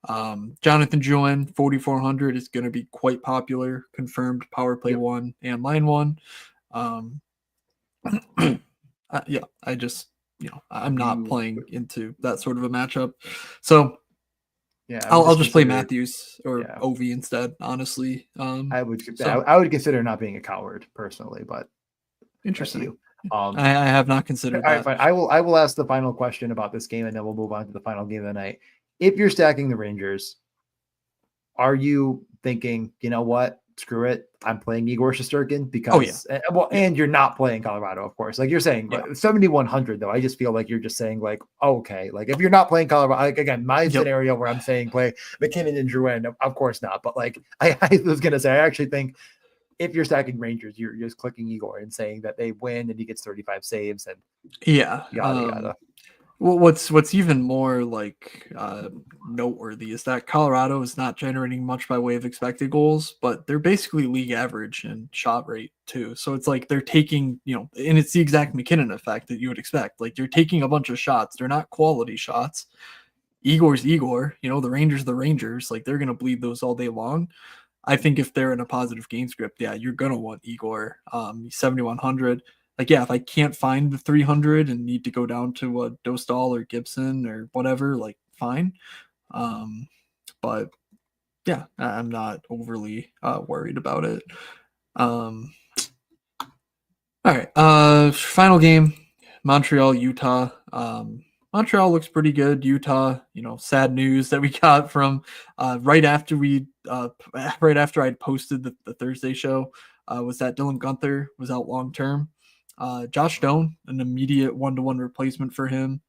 Jonathan Drouin, 4,400 is going to be quite popular. Confirmed power play 1 and line 1. I just, I'm not playing into that sort of a matchup. So I'll just play Matthews or Ovi instead, honestly. I would consider not being a coward personally, but interesting. I have not considered that. All right, fine. I will ask the final question about this game, and then we'll move on to the final game of the night. If you're stacking the Rangers, are you thinking, you know what, screw it, I'm playing Igor Shesterkin Oh, yeah. and you're not playing Colorado, of course. Like you're saying, Yeah. 7,100 though. I just feel like you're just saying like, okay, like if you're not playing Colorado, like again, my scenario where I'm saying play McKinnon and Drouin, of course not. But like I was gonna say, I actually think if you're stacking Rangers, you're just clicking Igor and saying that they win and he gets 35 saves and yada yada. Well, what's even more like noteworthy is that Colorado is not generating much by way of expected goals, but they're basically league average in shot rate too. So it's like they're taking, and it's the exact McKinnon effect that you would expect. Like they're taking a bunch of shots. They're not quality shots. Igor's Igor, the Rangers, the Rangers, like they're gonna bleed those all day long. I think if they're in a positive game script, yeah, you're gonna want Igor. 7,100. Like, yeah, if I can't find the 300 and need to go down to a Dostal or Gibson or whatever, like, fine. But yeah, I'm not overly worried about it. All right. Final game, Montreal, Utah. Montreal looks pretty good. Utah, sad news that we got from right after I'd posted the Thursday show was that Dylan Guenther was out long term. Josh Stone, an immediate 1-to-1 replacement for him.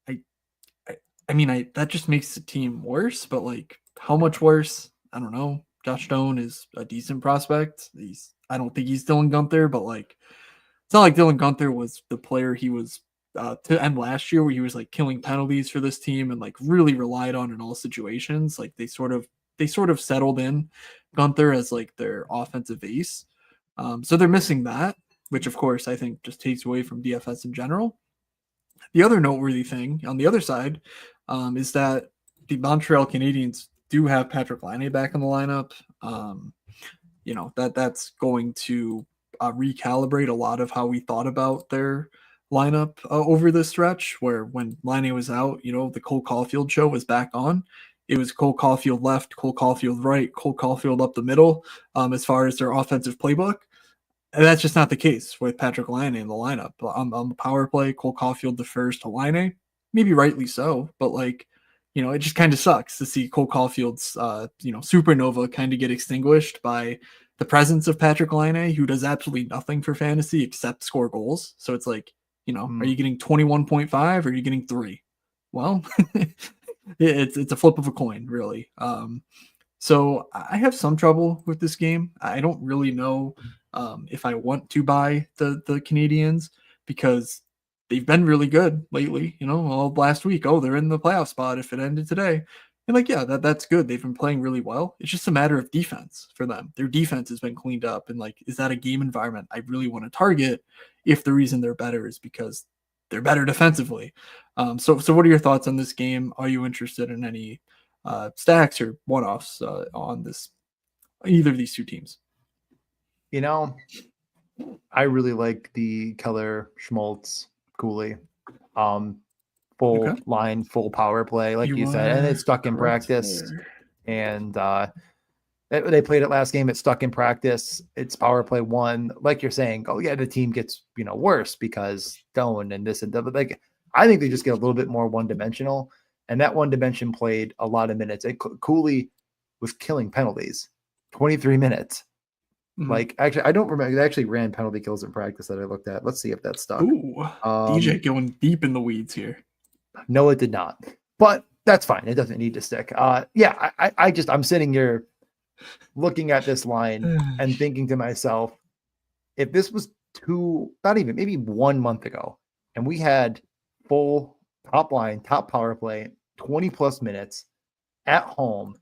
I mean, that just makes the team worse, but like how much worse? I don't know. Josh Stone is a decent prospect. I don't think he's Dylan Guenther, but like it's not like Dylan Guenther was the player he was to end last year, where he was like killing penalties for this team and like really relied on in all situations. Like they sort of settled in Guenther as like their offensive ace. So they're missing that, which of course I think just takes away from DFS in general. The other noteworthy thing on the other side is that the Montreal Canadiens do have Patrick Laine back in the lineup. That's going to recalibrate a lot of how we thought about their lineup over this stretch, where when Laine was out, the Cole Caulfield show was back on. It was Cole Caulfield left, Cole Caulfield right, Cole Caulfield up the middle as far as their offensive playbook. And that's just not the case with Patrick Laine in the lineup. On the power play, Cole Caulfield defers to Laine, maybe rightly so, but like, it just kind of sucks to see Cole Caulfield's, supernova kind of get extinguished by the presence of Patrick Laine, who does absolutely nothing for fantasy except score goals. So it's like, are you getting 21.5 or are you getting 3? Well, it's a flip of a coin, really. So I have some trouble with this game. I don't really know if I want to buy the Canadiens because they've been really good lately. All last week, they're in the playoff spot if it ended today. And like, yeah, that's good. They've been playing really well. It's just a matter of defense for them. Their defense has been cleaned up. And like, is that a game environment I really want to target if the reason they're better is because they're better defensively? So what are your thoughts on this game? Are you interested in any stacks or one-offs on either of these two teams? I really like the Keller, Schmaltz, Cooley, full line, full power play, like you said, and it's stuck in practice. There. And they played it last game. It's stuck in practice. It's power play 1, like you're saying. Oh yeah, the team gets worse because Stone and this and that. But like, I think they just get a little bit more one-dimensional. And that one dimension played a lot of minutes. Cooley was killing penalties, 23 minutes. Mm-hmm. Like, actually, I don't remember. They actually ran penalty kills in practice that I looked at. Let's see if that stuck. Ooh, DJ going deep in the weeds here. No, it did not. But that's fine. It doesn't need to stick. Yeah, I'm sitting here looking at this line and thinking to myself, if this was maybe 1 month ago, and we had full top line, top power play, 20 plus minutes at home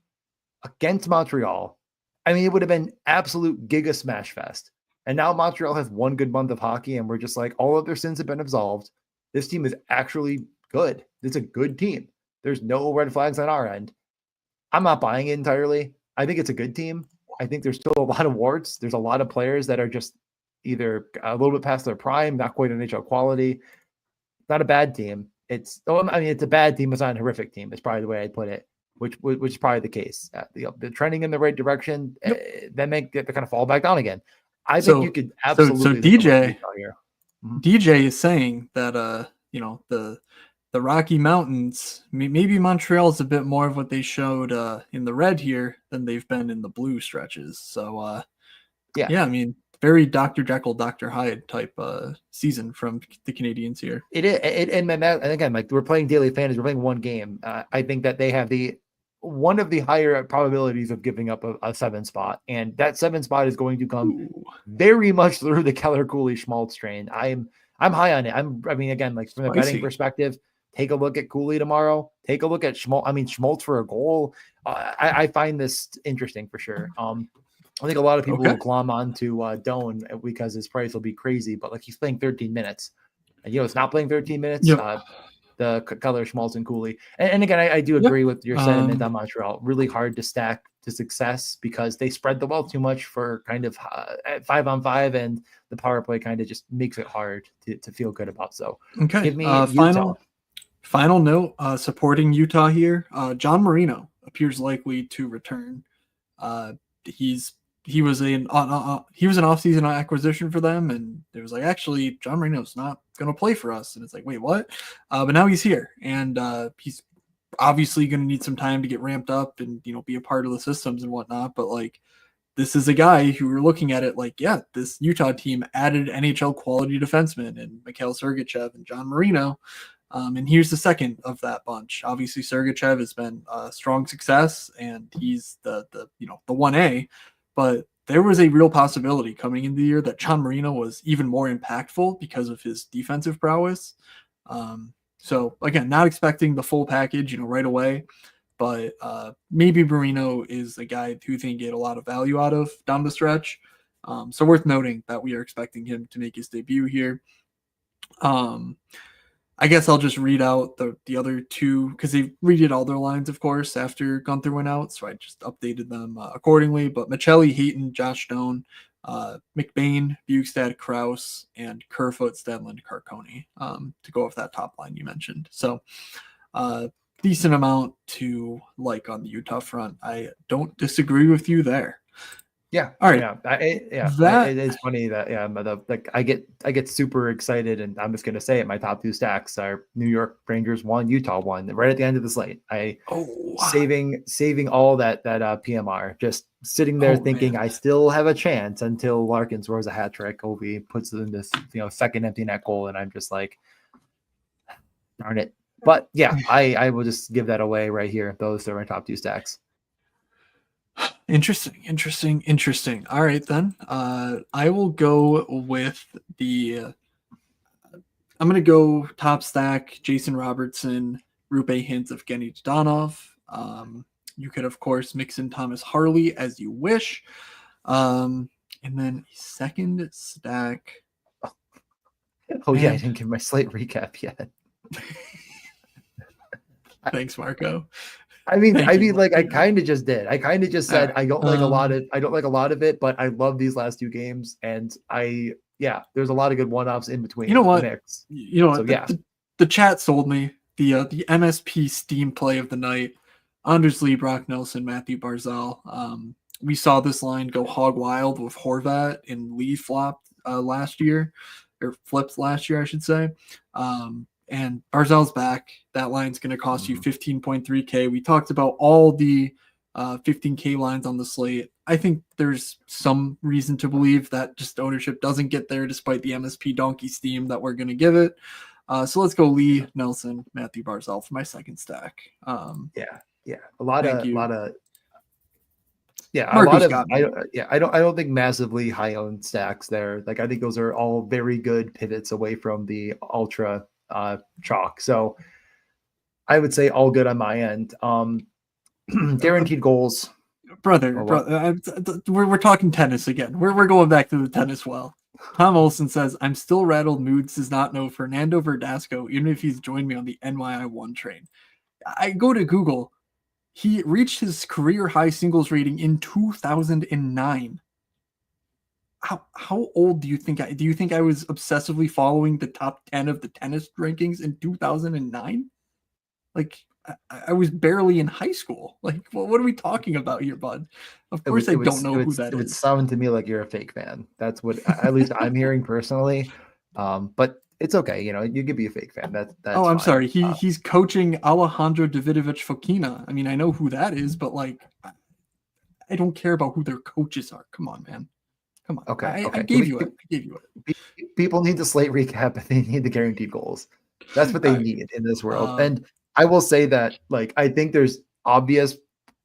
against Montreal, I mean, it would have been absolute giga smash fest. And now Montreal has one good month of hockey, and we're just like, all of their sins have been absolved. This team is actually good. It's a good team. There's no red flags on our end. I'm not buying it entirely. I think it's a good team. I think there's still a lot of warts. There's a lot of players that are just either a little bit past their prime, not quite NHL quality. Not a bad team. It's a bad team. It's not a horrific team. It's probably the way I'd put it, which is probably the case. They're trending in the right direction. Then they kind of fall back down again. I think you could absolutely. So DJ is saying that the the Rocky Mountains, maybe Montreal's a bit more of what they showed in the red here than they've been in the blue stretches. So Yeah. yeah, I mean, very Dr. Jekyll, Dr. Hyde type season from the Canadians here. It is, and again, like we're playing daily fantasy, we're playing one game. I think that they have one of the higher probabilities of giving up a 7 spot, and that 7 spot is going to come very much through the Keller Cooley Schmaltz train. I'm high on it. I mean, again, like from a betting perspective, take a look at Cooley tomorrow. Take a look at Schmaltz. I mean, Schmaltz for a goal. I find this interesting for sure. I think a lot of people will glom on to Doan because his price will be crazy, but like he's playing 13 minutes. And it's not playing 13 minutes. Yep. The Keller, Schmaltz, and Cooley. And again, I do agree with your sentiment on Montreal. Really hard to stack to success because they spread the wealth too much for kind of 5-on-5, and the power play kind of just makes it hard to feel good about. So give me final note supporting Utah here. John Marino appears likely to return. He was an off-season acquisition for them, and it was like, actually, John Marino's not going to play for us. And it's like, wait, what? But now he's here, and he's obviously going to need some time to get ramped up and be a part of the systems and whatnot. But like, this is a guy who we're looking at it like, yeah, this Utah team added NHL quality defensemen and Mikhail Sergachev and John Marino. And here's the second of that bunch. Obviously, Sergachev has been a strong success, and he's the 1A. But there was a real possibility coming into the year that John Marino was even more impactful because of his defensive prowess. So again, not expecting the full package, right away, but maybe Marino is a guy who think get a lot of value out of down the stretch. So worth noting that we are expecting him to make his debut here. I guess I'll just read out the other two because they redid all their lines, of course, after Gunther went out. So I just updated them accordingly. But Michelli, Hayton, Josh Stone, McBain, Bugstad, Kraus, and Kerfoot, Stedland, Carconi to go off that top line you mentioned. So decent amount to like on the Utah front. I don't disagree with you there. Yeah. All right. It's funny that I get super excited, and I'm just gonna say it. My top 2 stacks are New York Rangers 1, Utah 1, right at the end of the slate. Saving all that PMR, just sitting there thinking man. I still have a chance until Larkin scores a hat trick. Ovi puts it in this second empty net goal, and I'm just like, darn it. But yeah, I will just give that away right here. Those are my top 2 stacks. Interesting. All right, then. I will go with I'm going to go top stack, Jason Robertson, Rupe Hintz, Evgeny Dodonov. You could, of course, mix in Thomas Harley as you wish. And then second stack. Oh, man. Yeah, I didn't give my slate recap yet. Thanks, Marco. I mean, like I kind of just did. I kind of just said I don't like a lot of it, but I love these last 2 games, and there's a lot of good one-offs in between. You know what? So, the chat sold me the MSP Steam play of the night. Anders Lee, Brock Nelson, Matthew Barzal. We saw this line go hog wild with Horvat and Lee flopped last year, or flipped last year, I should say. And Barzal's back. That line's going to cost you 15.3K. We talked about all the 15K lines on the slate. I think there's some reason to believe that just ownership doesn't get there despite the MSP donkey steam that we're going to give it. So let's go Lee, Nelson, Matthew Barzal for my second stack. A lot of I don't think massively high owned stacks there. Like I think those are all very good pivots away from the ultra chalk. So I would say all good on my end. Guaranteed goals, brother. We're talking tennis again. We're going back to the tennis well. Tom Olson says, I'm still rattled Moods does not know Fernando Verdasco, even if he's joined me on the NYI1 train. I go to Google. He reached his career high singles rating in 2009. How old do you think I was obsessively following the top 10 of the tennis rankings in 2009? Like I was barely in high school. Like, what are we talking about here, bud? Of course, I don't know who that is. It would sound to me like you're a fake fan. That's what at least I'm hearing personally. But it's okay. You know, you could be a fake fan. That's Oh, I'm fine. sorry. He's coaching Alejandro Davidovich Fokina. I mean, I know who that is, but like, I don't care about who their coaches are. Come on, man. Come on. Okay, I okay. gave you it. I gave you it. People need the slate recap and they need the guaranteed goals. That's what All they right. need in this world. And I will say that, like, I think there's obvious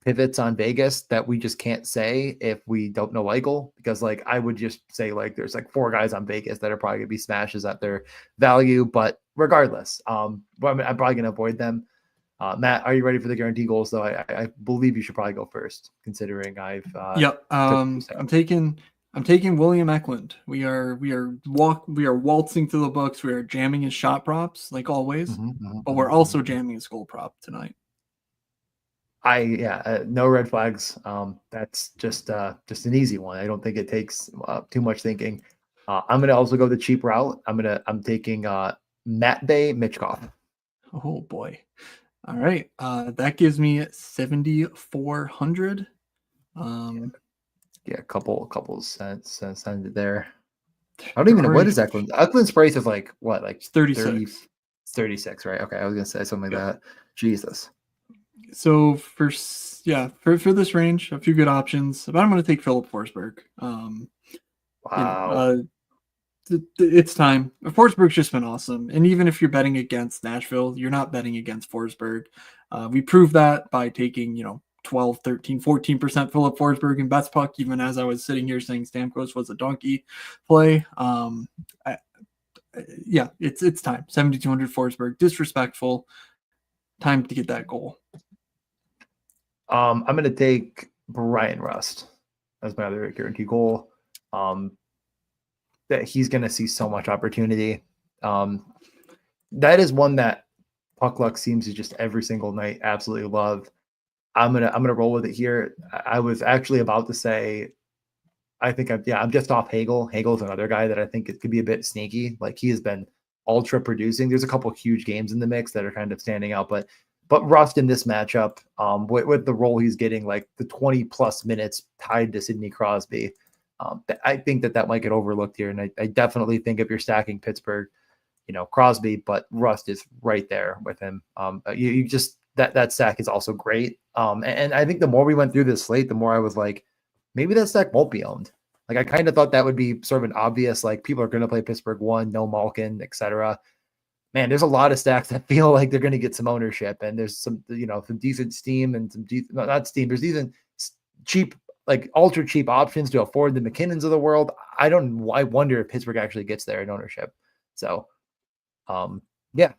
pivots on Vegas that we just can't say if we don't know Eichel, because like I would just say like there's like 4 guys on Vegas that are probably gonna be smashes at their value, but regardless, well, I'm probably gonna avoid them. Matt, are you ready for the guarantee goals? Though I believe you should probably go first, considering I've Yep. took I'm taking William Eklund. We are waltzing to the books. We are jamming his shot props like always, but we're also jamming his goal prop tonight. No red flags. That's just an easy one. I don't think it takes too much thinking. I'm gonna also go the cheap route. I'm taking Matt Day Mitchkov. Oh boy. All right. That gives me 7,400. Yeah, a couple cents it there. I don't even know what is Eklund. Eklund's price is like what, like 36. 36, right? Okay, I was gonna say something like that. Jesus. So for this range, a few good options. But I'm going to take Philip Forsberg. Wow. It's time. Forsberg's just been awesome. And even if you're betting against Nashville, you're not betting against Forsberg. We proved that by taking, 12, 13, 14% Philip Forsberg in bets puck, even as I was sitting here saying Stamkos was a donkey play. It's time. 7,200 Forsberg, disrespectful. Time to get that goal. I'm going to take Brian Rust as my other guarantee goal. That he's going to see so much opportunity. That is one that puck luck seems to just every single night absolutely love. I'm gonna roll with it here. I was actually about to say, I think I'm just off Hagel. Hagel's another guy that I think it could be a bit sneaky. Like he has been ultra producing. There's a couple huge games in the mix that are kind of standing out, but Rust in this matchup, with the role he's getting, like the 20 plus minutes tied to Sidney Crosby, I think that might get overlooked here. And I definitely think if you're stacking Pittsburgh, Crosby, but Rust is right there with him. You just that stack is also great. And I think the more we went through this slate, the more I was like, maybe that stack won't be owned. Like I kind of thought that would be sort of an obvious, like people are going to play Pittsburgh one, no Malkin, etc. Man, there's a lot of stacks that feel like they're going to get some ownership, and there's some, some decent steam and some not steam. There's decent cheap, like ultra cheap options to afford the McKinnons of the world. I wonder if Pittsburgh actually gets there in ownership. So, yeah.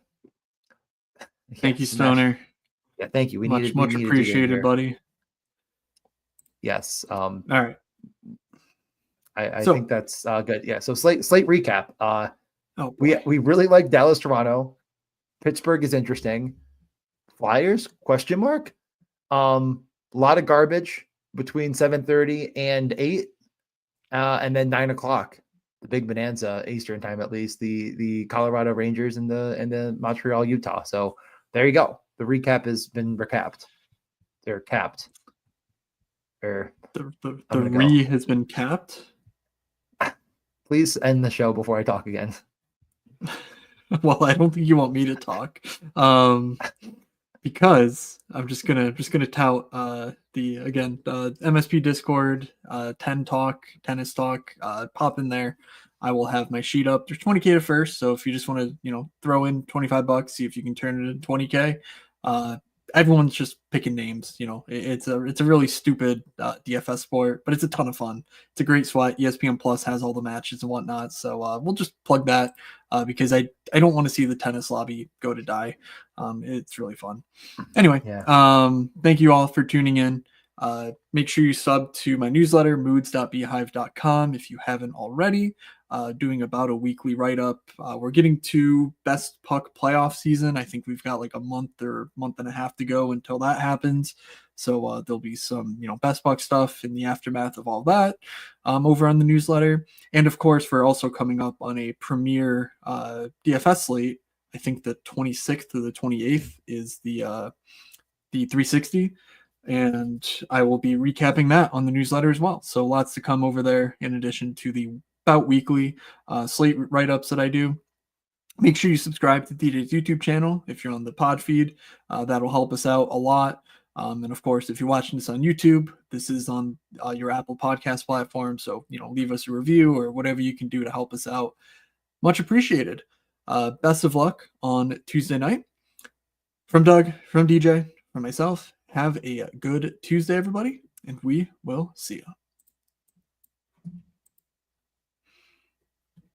Thank you, Stoner. Yeah, thank you. We much appreciated, buddy. Yes. All right. I think that's good. Yeah. So slate recap. We really like Dallas, Toronto. Pittsburgh is interesting. Flyers ? A lot of garbage between 7:30 and 8, and then 9:00, the big bonanza Eastern time, at least the Colorado Rangers and the Montreal, Utah. So there you go. The recap has been recapped. They're capped. The re has been capped. Please end the show before I talk again. Well, I don't think you want me to talk, because I'm just gonna tout the MSP Discord, tennis talk. Pop in there. I will have my sheet up. There's 20K to first, so if you just want to throw in $25, see if you can turn it into 20K. Everyone's just picking names. It's a really stupid DFS sport, but it's a ton of fun. It's a great sweat. ESPN Plus has all the matches and whatnot, so we'll just plug that because I don't want to see the tennis lobby go to die. It's really fun. Anyway, thank you all for tuning in. Make sure you sub to my newsletter, moods.beehive.com, if you haven't already. Doing about a weekly write-up. We're getting to best puck playoff season. I think we've got like a month or month and a half to go until that happens. So there'll be some, best puck stuff in the aftermath of all that over on the newsletter. And of course, we're also coming up on a premier DFS slate. I think the 26th to the 28th is the 360. And I will be recapping that on the newsletter as well. So lots to come over there in addition to the about weekly slate write-ups that I do. Make sure you subscribe to DJ's YouTube channel if you're on the pod feed. That'll help us out a lot. And of course, if you're watching this on YouTube, this is on your Apple Podcast platform. So, leave us a review or whatever you can do to help us out. Much appreciated. Best of luck on Tuesday night. From Doug, from DJ, from myself, have a good Tuesday, everybody, and we will see you.